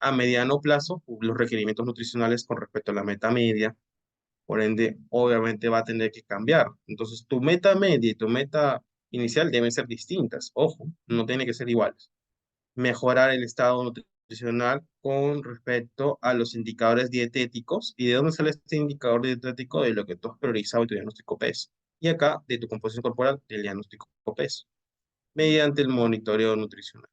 A mediano plazo, los requerimientos nutricionales con respecto a la meta media, por ende, obviamente va a tener que cambiar. Entonces, tu meta media y tu meta inicial deben ser distintas. Ojo, no tienen que ser iguales. Mejorar el estado nutricional con respecto a los indicadores dietéticos. ¿Y de dónde sale este indicador dietético? De lo que tú has priorizado en tu diagnóstico peso. Y acá, de tu composición corporal, del diagnóstico peso, mediante el monitoreo nutricional.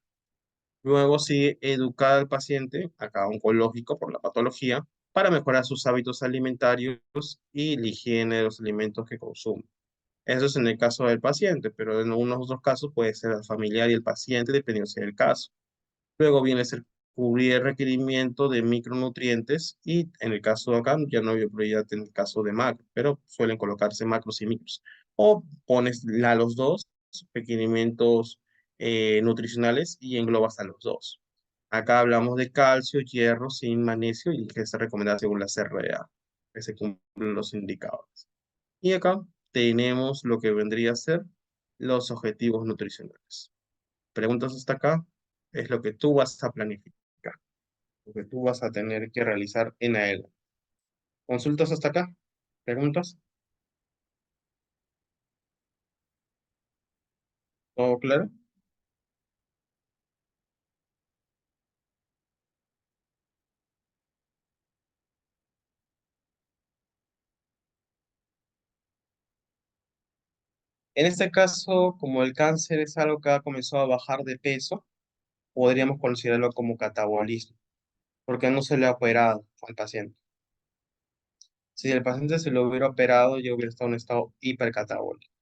Luego sigue educar al paciente, acá oncológico por la patología, para mejorar sus hábitos alimentarios y la higiene de los alimentos que consume. Eso es en el caso del paciente, pero en algunos otros casos puede ser el familiar y el paciente, dependiendo del caso. Luego viene a ser cubrir el requerimiento de micronutrientes y en el caso de acá ya no había prioridad en el caso de macro, pero suelen colocarse macros y micros. O pones los dos requerimientos nutricionales y englobas a los dos. Acá hablamos de calcio, hierro, zinc, magnesio y que se recomienda según la CRA, que se cumplen los indicadores. Y acá tenemos lo que vendría a ser los objetivos nutricionales. Preguntas hasta acá es lo que tú vas a planificar, lo que tú vas a tener que realizar en adelante. ¿Consultas hasta acá? ¿Preguntas? ¿Todo claro? En este caso, como el cáncer es algo que ha comenzado a bajar de peso, podríamos considerarlo como catabolismo, porque no se le ha operado al paciente. Si el paciente se lo hubiera operado, yo hubiera estado en un estado hipercatabólico.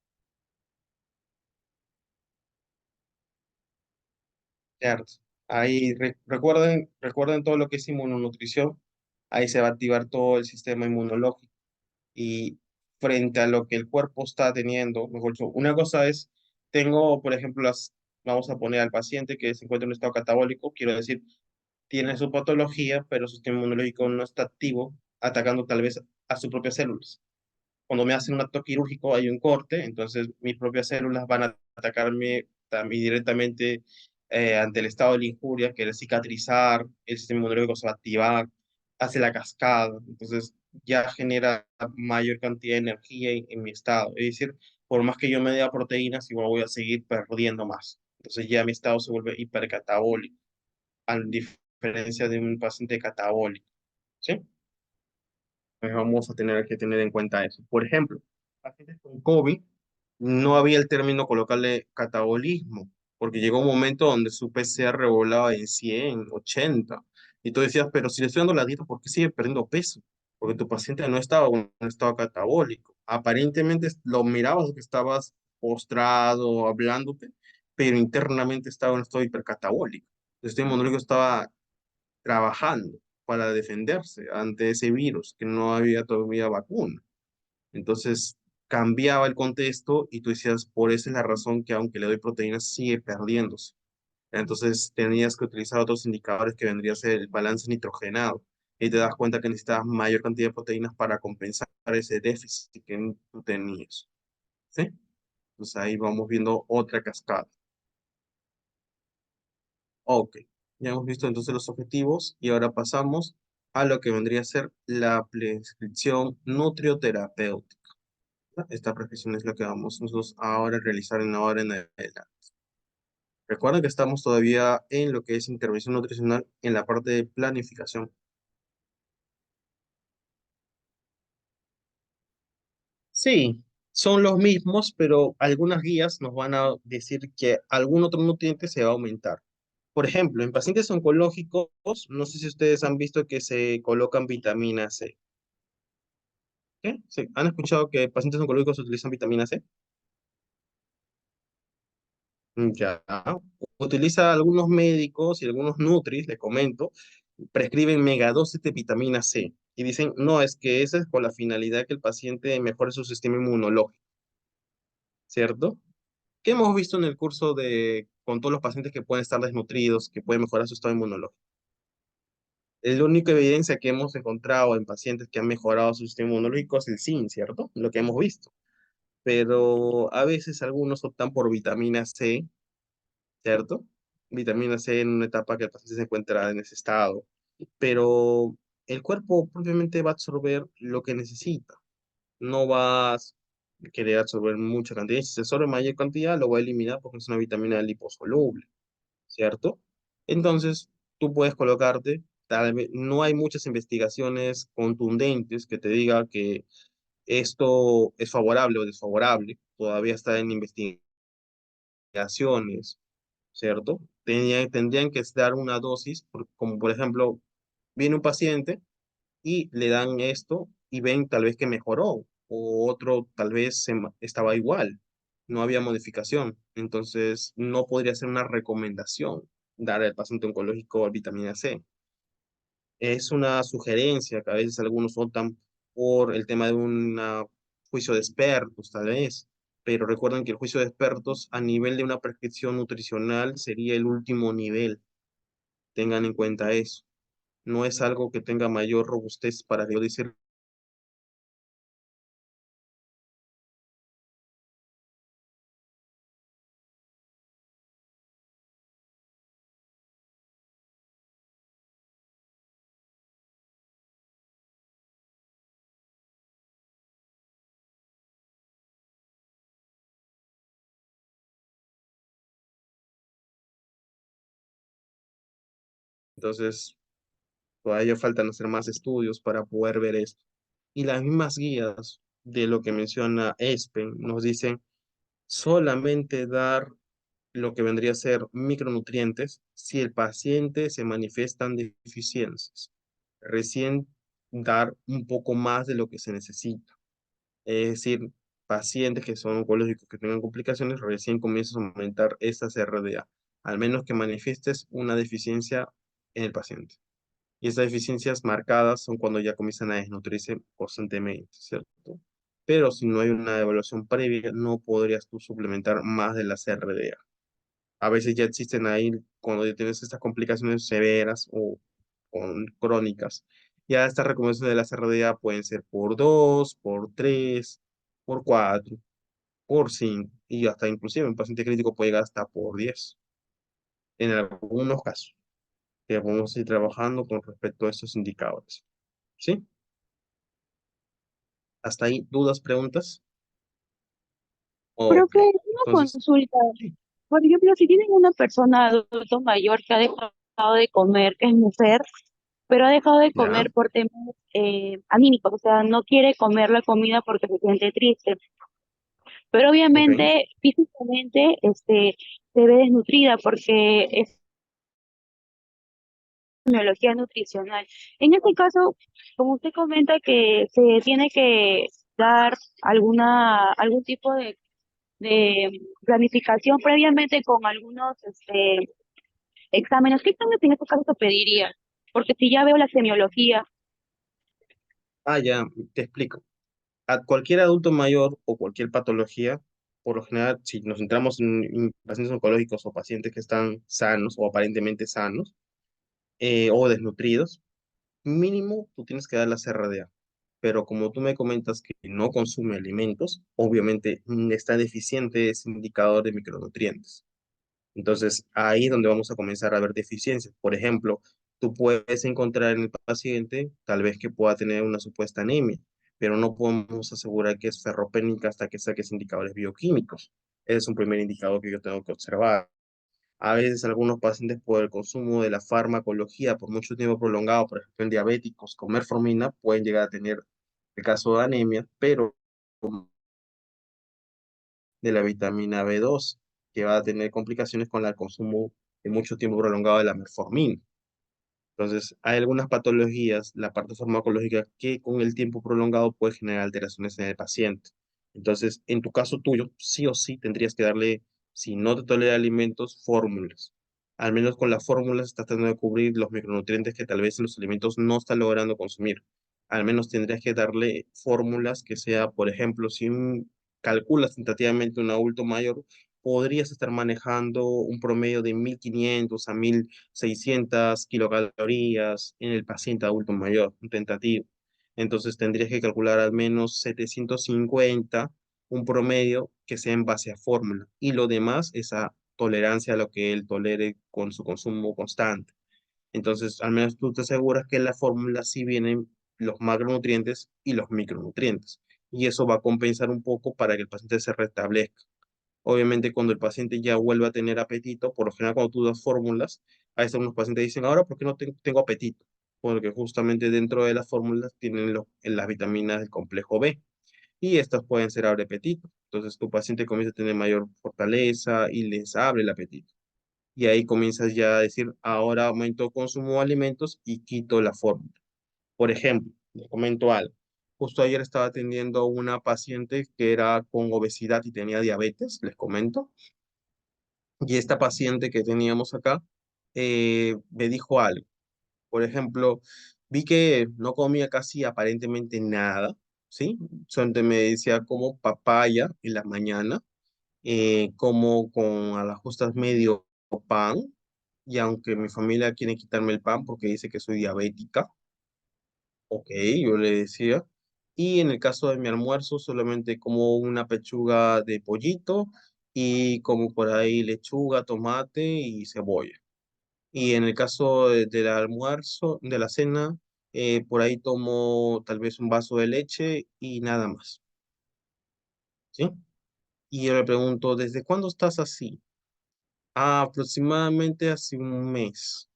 ¿Cierto? Ahí recuerden todo lo que es inmunonutrición, ahí se va a activar todo el sistema inmunológico y frente a lo que el cuerpo está teniendo, mejor dicho, una cosa es, tengo, por ejemplo, vamos a poner al paciente que se encuentra en un estado catabólico, quiero decir, tiene su patología, pero su sistema inmunológico no está activo, atacando tal vez a sus propias células. Cuando me hacen un acto quirúrgico hay un corte, entonces mis propias células van a atacarme también directamente ante el estado de la injuria, que es cicatrizar, el sistema inmunológico se va a activar, hace la cascada, entonces ya genera mayor cantidad de energía en mi estado. Es decir, por más que yo me dé proteínas, igual voy a seguir perdiendo más. Entonces ya mi estado se vuelve hipercatabólico, a diferencia de un paciente catabólico. ¿Sí? Pues vamos a tener que tener en cuenta eso. Por ejemplo, pacientes con COVID, no había el término colocarle catabolismo, porque llegó un momento donde su PCR volaba en 100, 80, y tú decías, pero si le estoy dando la dieta, ¿por qué sigue perdiendo peso? porque tu paciente no estaba en un estado catabólico. Aparentemente lo mirabas que estabas postrado, hablándote, pero internamente estaba en un estado hipercatabólico. El sistema inmunológico estaba trabajando para defenderse ante ese virus, que no había todavía vacuna. Entonces cambiaba el contexto y tú decías, por esa es la razón que aunque le doy proteínas, sigue perdiéndose. Entonces tenías que utilizar otros indicadores que vendría a ser el balance nitrogenado. Y te das cuenta que necesitabas mayor cantidad de proteínas para compensar ese déficit que tú tenías. ¿Sí? Entonces ahí vamos viendo otra cascada. Ok, ya hemos visto entonces los objetivos y ahora pasamos a lo que vendría a ser la prescripción nutrioterapéutica. Esta prescripción es la que vamos nosotros ahora a realizar en la hora en adelante. Recuerda que estamos todavía en lo que es intervención nutricional en la parte de planificación. Sí, son los mismos, pero algunas guías nos van a decir que algún otro nutriente se va a aumentar. Por ejemplo, en pacientes oncológicos, no sé si ustedes han visto que se colocan vitamina C. ¿Qué? ¿Han escuchado que pacientes oncológicos utilizan vitamina C? Ya. Utiliza algunos médicos y algunos nutris, le comento, prescriben megadosis de vitamina C y dicen, no, es que esa es con la finalidad que el paciente mejore su sistema inmunológico, ¿cierto? ¿Qué hemos visto en el curso con todos los pacientes que pueden estar desnutridos, que pueden mejorar su estado inmunológico? La única evidencia que hemos encontrado en pacientes que han mejorado su sistema inmunológico es el zinc, ¿cierto? Lo que hemos visto. Pero a veces algunos optan por vitamina C, ¿cierto? Vitamina C en una etapa que el paciente se encuentra en ese estado. Pero el cuerpo propiamente va a absorber lo que necesita. No va a querer absorber mucha cantidad. Si se absorbe mayor cantidad, lo va a eliminar porque es una vitamina liposoluble. ¿Cierto? Entonces, tú puedes colocarte, tal vez, no hay muchas investigaciones contundentes que te diga que esto es favorable o desfavorable, todavía está en investigaciones, ¿cierto? Tendrían que dar una dosis, como por ejemplo, viene un paciente y le dan esto y ven tal vez que mejoró, o otro tal vez estaba igual, no había modificación. Entonces, no podría ser una recomendación dar al paciente oncológico vitamina C. Es una sugerencia que a veces algunos optan por el tema de un juicio de expertos, tal vez, pero recuerden que el juicio de expertos a nivel de una prescripción nutricional sería el último nivel. Tengan en cuenta eso. No es algo que tenga mayor robustez para yo decir. Entonces, todavía faltan hacer más estudios para poder ver esto. Y las mismas guías de lo que menciona ESPEN nos dicen solamente dar lo que vendría a ser micronutrientes si el paciente se manifiestan deficiencias. Recién dar un poco más de lo que se necesita. Es decir, pacientes que son oncológicos que tengan complicaciones, recién comienzas a aumentar estas RDA, al menos que manifiestes una deficiencia en el paciente. Y esas deficiencias marcadas son cuando ya comienzan a desnutrirse constantemente, ¿cierto? Pero si no hay una evaluación previa, no podrías tú suplementar más de las RDA. A veces ya existen ahí, cuando ya tienes estas complicaciones severas o crónicas, ya estas recomendaciones de las RDA pueden ser por 2 por 3 por 4 por 5 y hasta inclusive un paciente crítico puede llegar hasta por 10 en algunos casos, que vamos a ir trabajando con respecto a estos indicadores. ¿Sí? ¿Hasta ahí dudas, preguntas? Ok, Profe, una entonces, consulta. sí, Por ejemplo, si tienen una persona adulto mayor que ha dejado de comer, que es mujer, pero ha dejado de ya, comer por temas anímicos, o sea, no quiere comer la comida porque se siente triste, pero ok. obviamente físicamente se ve desnutrida porque semiología nutricional. En este caso, como usted comenta que se tiene que dar algún tipo de planificación previamente con algunos exámenes, ¿qué exámenes en este caso se pediría? Porque si ya veo la semiología, Ah, ya, te explico. A cualquier adulto mayor o cualquier patología, por lo general, si nos centramos en pacientes oncológicos o pacientes que están sanos o aparentemente sanos o desnutridos, mínimo tú tienes que dar la CRDA. Pero como tú me comentas que no consume alimentos, obviamente está deficiente ese indicador de micronutrientes. Entonces, ahí es donde vamos a comenzar a ver deficiencias. Por ejemplo, tú puedes encontrar en el paciente tal vez que pueda tener una supuesta anemia, pero no podemos asegurar que es ferropénica hasta que saques indicadores bioquímicos. Ese es un primer indicador que yo tengo que observar. A veces algunos pacientes por el consumo de la farmacología por mucho tiempo prolongado, por ejemplo en diabéticos, con metformina, pueden llegar a tener el caso de anemia, pero de la vitamina B2, que va a tener complicaciones con el consumo de mucho tiempo prolongado de la metformina. Entonces, hay algunas patologías, la parte farmacológica, que con el tiempo prolongado puede generar alteraciones en el paciente. Entonces, en tu caso tuyo, sí o sí tendrías que darle, si no te tolera alimentos, fórmulas. Al menos con las fórmulas estás tratando de cubrir los micronutrientes que tal vez en los alimentos no está logrando consumir. Al menos tendrías que darle fórmulas que sea, por ejemplo, si calculas tentativamente un adulto mayor, podrías estar manejando un promedio de 1500 a 1600 kilocalorías en el paciente adulto mayor, un tentativo. Entonces tendrías que calcular al menos 750, un promedio que sea en base a fórmula. Y lo demás es a tolerancia a lo que él tolere con su consumo constante. Entonces, al menos tú te aseguras que en la fórmula sí vienen los macronutrientes y los micronutrientes. Y eso va a compensar un poco para que el paciente se restablezca. Obviamente, cuando el paciente ya vuelve a tener apetito, por lo general cuando tú das fórmulas, a veces unos pacientes dicen, ahora, ¿por qué no tengo apetito? Porque justamente dentro de las fórmulas tienen en las vitaminas del complejo B y estas pueden ser abre apetito. Entonces tu paciente comienza a tener mayor fortaleza y les abre el apetito. Y ahí comienzas ya a decir, ahora aumento consumo de alimentos y quito la fórmula. Por ejemplo, le comento algo. Justo ayer estaba atendiendo a una paciente que era con obesidad y tenía diabetes, les comento. Y esta paciente que teníamos acá me dijo algo. Por ejemplo, vi que no comía casi aparentemente nada, ¿sí? Solamente me decía como papaya en la mañana, como con a las justas medio pan, y aunque mi familia quiere quitarme el pan porque dice que soy diabética, ok, yo le decía. Y en el caso de mi almuerzo, solamente como una pechuga de pollito y como por ahí lechuga, tomate y cebolla. Y en el caso del almuerzo, de la cena, por ahí tomo tal vez un vaso de leche y nada más, ¿sí? Y yo le pregunto, ¿desde cuándo estás así? Ah, aproximadamente hace un mes,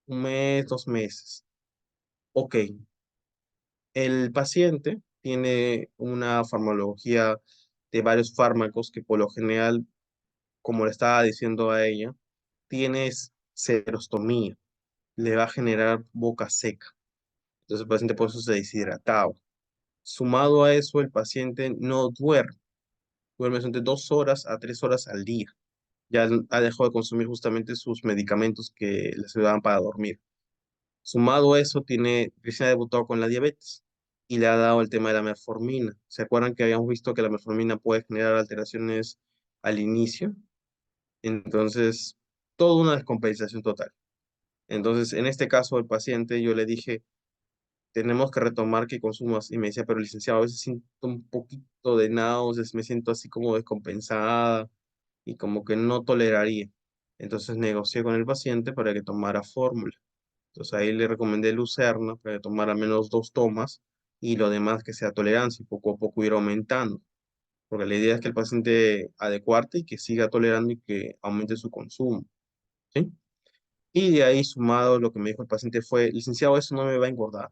2 meses. Ok, el paciente tiene una farmacología de varios fármacos que por lo general, como le estaba diciendo a ella, tienes serostomía, le va a generar boca seca. Entonces el paciente por eso se deshidrataba. Sumado a eso, el paciente no duerme entre 2 horas a 3 horas al día. Ya ha dejado de consumir justamente sus medicamentos que le ayudaban para dormir. Sumado a eso, recién ha debutado con la diabetes y le ha dado el tema de la metformina. ¿Se acuerdan que habíamos visto que la metformina puede generar alteraciones al inicio? Entonces, toda una descompensación total. Entonces, en este caso, el paciente, yo le dije, tenemos que retomar que consumas. Y me decía, pero licenciado, a veces siento un poquito de náuseas, me siento así como descompensada y como que no toleraría. Entonces negocié con el paciente para que tomara fórmula. Entonces ahí le recomendé Lucerna para que tomara menos 2 tomas y lo demás que sea tolerancia y poco a poco ir aumentando. Porque la idea es que el paciente adecuarte y que siga tolerando y que aumente su consumo. ¿Sí? Y de ahí sumado lo que me dijo el paciente fue, licenciado, eso no me va a engordar.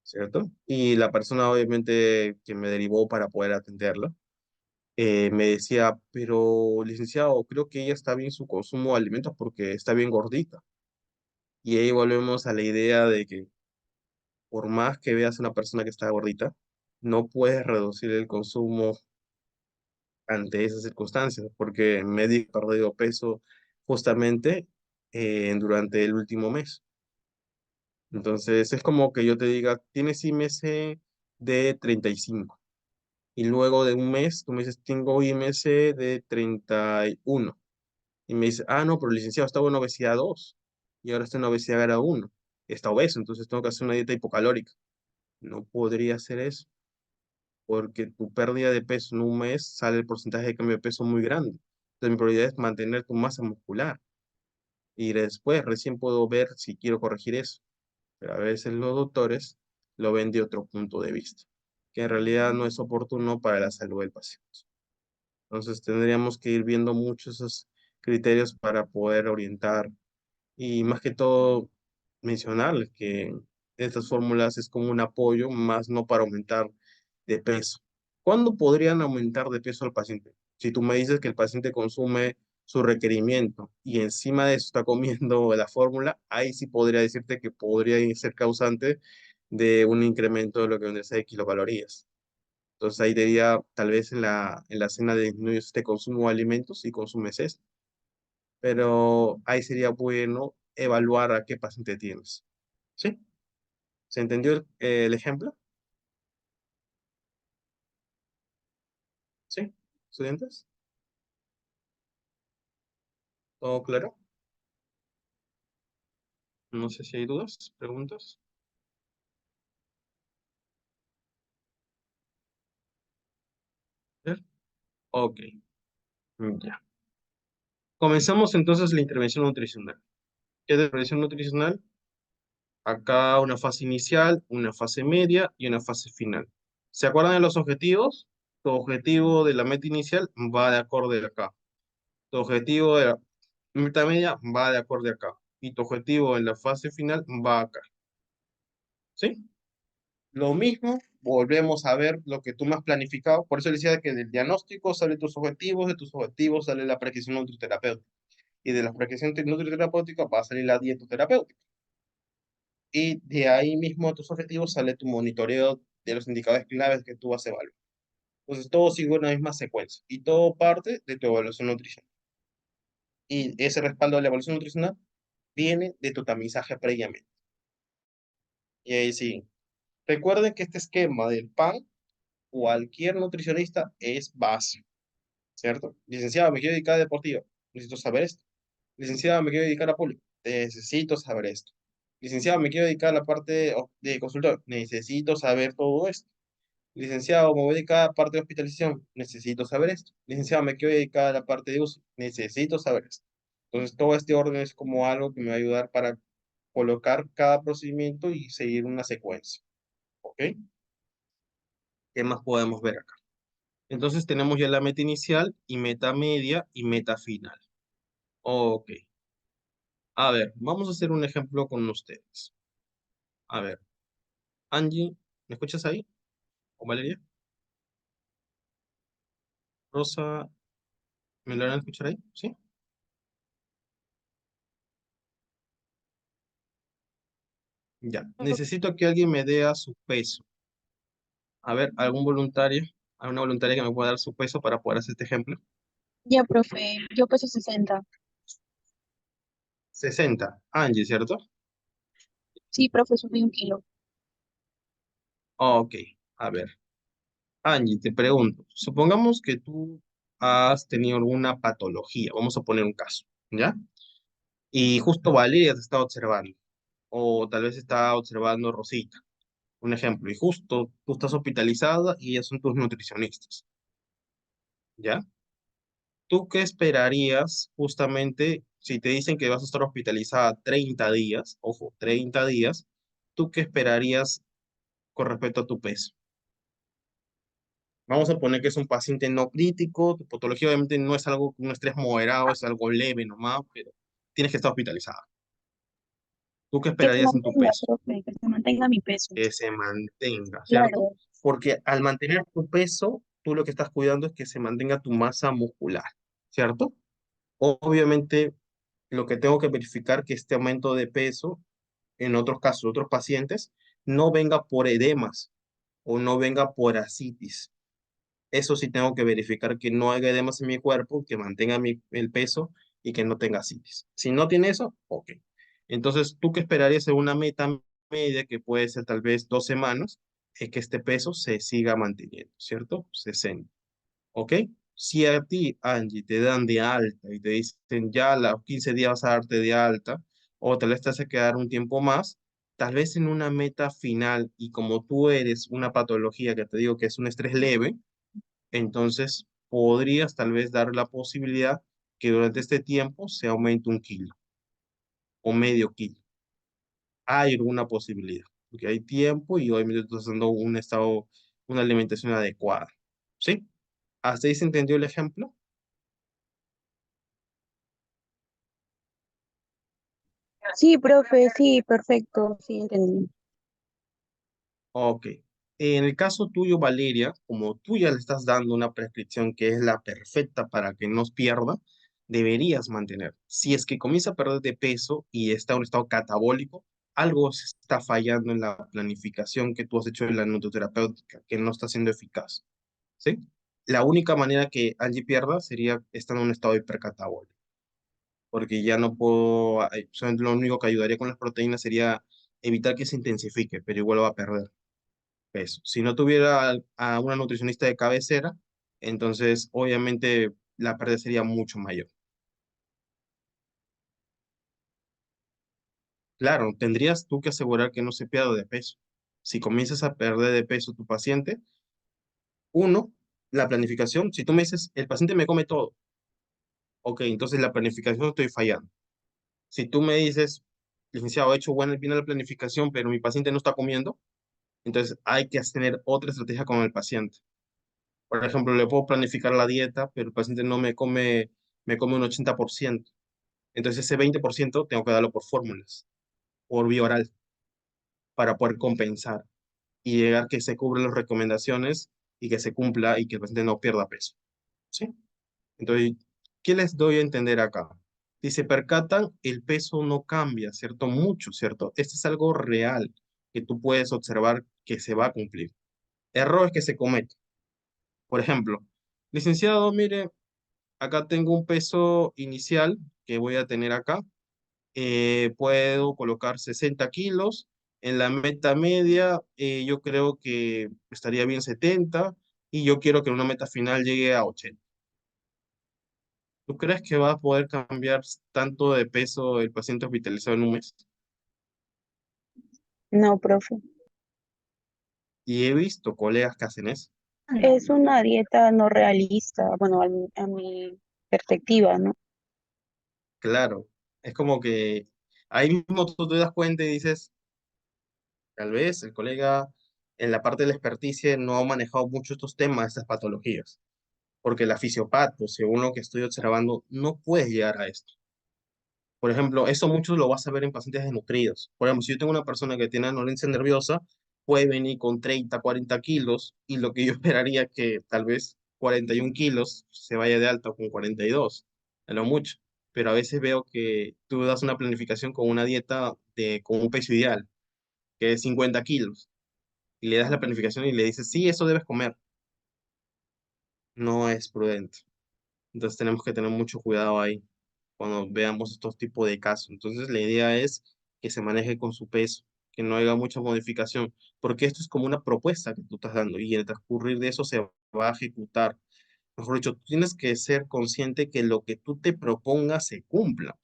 ¿Cierto? Y la persona obviamente que me derivó para poder atenderla, me decía, pero licenciado, creo que ella está bien su consumo de alimentos porque está bien gordita. Y ahí volvemos a la idea de que por más que veas una persona que está gordita, no puedes reducir el consumo ante esas circunstancias, porque medio ha perdido peso justamente durante el último mes. Entonces es como que yo te diga, tienes IMC de 35 y luego de un mes tú me dices, tengo IMC de 31 y me dices, ah, no, pero licenciado, estaba en obesidad 2 y ahora está en obesidad grado 1, está obeso, entonces tengo que hacer una dieta hipocalórica. No podría hacer eso, porque tu pérdida de peso en un mes sale el porcentaje de cambio de peso muy grande. Entonces mi prioridad es mantener tu masa muscular y después recién puedo ver si quiero corregir eso. Pero a veces los doctores lo ven de otro punto de vista, que en realidad no es oportuno para la salud del paciente. Entonces tendríamos que ir viendo muchos esos criterios para poder orientar y más que todo mencionarles que estas fórmulas es como un apoyo, más no para aumentar de peso. ¿Cuándo podrían aumentar de peso al paciente? Si tú me dices que el paciente consume su requerimiento y encima de eso está comiendo la fórmula, ahí sí podría decirte que podría ser causante de un incremento de lo que vendría a ser de kilocalorías. Entonces ahí diría, tal vez en la cena disminuyes este consumo de alimentos y consumes esto, pero ahí sería bueno evaluar a qué paciente tienes. ¿Sí? ¿Se entendió el ejemplo? ¿Sí? ¿Estudiantes? ¿Todo claro? No sé si hay dudas, preguntas. ¿Ver? Ok, ya. Comenzamos entonces la intervención nutricional. ¿Qué es la intervención nutricional? Acá una fase inicial, una fase media y una fase final. ¿Se acuerdan de los objetivos? Tu objetivo de la meta inicial va de acorde acá. Tu objetivo de la meta media va de acorde acá. Y tu objetivo en la fase final va acá. ¿Sí? Lo mismo, volvemos a ver lo que tú me has planificado. Por eso le decía que del diagnóstico sale tus objetivos, de tus objetivos sale la prescripción nutriterapéutica. Y de la prescripción nutriterapéutica va a salir la dieta terapéutica. Y de ahí mismo de tus objetivos sale tu monitoreo de los indicadores claves que tú vas a evaluar. Entonces todo sigue una misma secuencia y todo parte de tu evaluación nutricional. Y ese respaldo de la evaluación nutricional viene de tu tamizaje previamente. Y ahí sí, recuerden que este esquema del PAN, cualquier nutricionista es básico, ¿cierto? Licenciado, me quiero dedicar a deportiva, necesito saber esto. Licenciado, me quiero dedicar a público, necesito saber esto. Licenciado, me quiero dedicar a la parte de consultor, necesito saber todo esto. Licenciado, me voy a dedicar a la parte de hospitalización, necesito saber esto. Licenciado, me quiero dedicar a la parte de uso, necesito saber esto. Entonces, todo este orden es como algo que me va a ayudar para colocar cada procedimiento y seguir una secuencia. ¿Ok? ¿Qué más podemos ver acá? Entonces tenemos ya la meta inicial y meta media y meta final. Ok. A ver, vamos a hacer un ejemplo con ustedes. A ver, Angie, ¿me escuchas ahí? ¿O Valeria? Rosa, ¿me lo van a escuchar ahí? ¿Sí? Ya. Necesito que alguien me dé a su peso. A ver, ¿algún voluntario? ¿Alguna voluntaria que me pueda dar su peso para poder hacer este ejemplo? Ya, profe, yo peso 60. 60. Angie, ¿cierto? Sí, profe, subí 1 kilo. Ok. A ver. Angie, te pregunto, supongamos que tú has tenido alguna patología, vamos a poner un caso, ¿ya? Y justo Valeria te está observando, o tal vez está observando Rosita, un ejemplo, y justo tú estás hospitalizada y ellas son tus nutricionistas, ¿ya? ¿Tú qué esperarías justamente si te dicen que vas a estar hospitalizada 30 días, ojo, 30 días, ¿tú qué esperarías con respecto a tu peso? Vamos a poner que es un paciente no crítico, tu patología obviamente no es algo, un estrés moderado, es algo leve nomás, pero tienes que estar hospitalizada. ¿Tú qué Que se esperarías en tu mantenga, peso? profe, que se mantenga mi peso. Que se mantenga, ¿cierto? Claro, Porque al mantener tu peso, tú lo que estás cuidando es que se mantenga tu masa muscular, ¿cierto? Obviamente, Lo que tengo que verificar que este aumento de peso, en otros casos, otros pacientes, no venga por edemas o no venga por ascitis. Eso sí tengo que verificar que no haya edemas en mi cuerpo, que mantenga el peso y que no tenga ascitis. Si no tiene eso, ok. Entonces, ¿tú qué esperarías en una meta media que puede ser tal vez 2 semanas? Es que este peso se siga manteniendo, ¿cierto? 60. ¿Ok? Si a ti, Angie, te dan de alta y te dicen ya a los 15 días vas a darte de alta, o tal vez te hace quedar un tiempo más, tal vez en una meta final, y como tú eres una patología que te digo que es un estrés leve, entonces podrías tal vez dar la posibilidad que durante este tiempo se aumente 1 kilo o medio kilo. Hay alguna posibilidad, porque hay tiempo y obviamente estás dando un estado, una alimentación adecuada. ¿Sí? ¿Hasta ahí se entendió el ejemplo? Sí, profe, sí, perfecto, sí, entendí. Ok. En el caso tuyo, Valeria, como tú ya le estás dando una prescripción que es la perfecta para que no pierda, deberías mantener. Si es que comienza a perder de peso y está en un estado catabólico, algo se está fallando en la planificación que tú has hecho en la nutroterapéutica, que no está siendo eficaz. ¿Sí? La única manera que Angie pierda sería estando en un estado hipercatabólico, porque ya no puedo, solamente lo único que ayudaría con las proteínas sería evitar que se intensifique, pero igual va a perder peso. Si no tuviera a una nutricionista de cabecera, entonces obviamente la pérdida sería mucho mayor. Claro, tendrías tú que asegurar que no se pierda de peso. Si comienzas a perder de peso tu paciente, uno, la planificación, si tú me dices, el paciente me come todo, ok, entonces la planificación estoy fallando. Si tú me dices, licenciado, he hecho buena bien la planificación, pero mi paciente no está comiendo, entonces hay que tener otra estrategia con el paciente. Por ejemplo, le puedo planificar la dieta, pero el paciente no me come un 80%. Entonces ese 20% tengo que darlo por fórmulas, por vía oral, para poder compensar y llegar que se cubran las recomendaciones y que se cumpla y que el paciente no pierda peso. ¿Sí? Entonces, ¿qué les doy a entender acá? Si se percatan, el peso no cambia, ¿cierto? Mucho, ¿cierto? Este es algo real que tú puedes observar que se va a cumplir. Errores que se cometen. Por ejemplo, licenciado, mire, acá tengo un peso inicial que voy a tener acá. Puedo colocar 60 kilos. En la meta media, yo creo que estaría bien 70 y yo quiero que en una meta final llegue a 80. ¿Tú crees que va a poder cambiar tanto de peso el paciente hospitalizado en un mes? No, profe. Y he visto colegas que hacen eso. Es una dieta no realista, bueno, a mi perspectiva, ¿no? Claro, es como que ahí mismo tú te das cuenta y dices, tal vez el colega en la parte de la experticia no ha manejado mucho estos temas, estas patologías, porque la fisiopato, según lo que estoy observando, no puede llegar a esto. Por ejemplo, eso muchos lo vas a ver en pacientes desnutridos. Por ejemplo, si yo tengo una persona que tiene anorexia nerviosa, puede venir con 30, 40 kilos y lo que yo esperaría que tal vez 41 kilos se vaya de alta con 42, a lo mucho. Pero a veces veo que tú das una planificación con una dieta con un peso ideal, que es 50 kilos, y le das la planificación y le dices, sí, eso debes comer. No es prudente. Entonces tenemos que tener mucho cuidado ahí cuando veamos estos tipos de casos. Entonces la idea es que se maneje con su peso, que no haya mucha modificación, porque esto es como una propuesta que tú estás dando y en el transcurrir de eso se va a ejecutar. Mejor dicho, tú tienes que ser consciente que lo que tú te propongas se cumpla,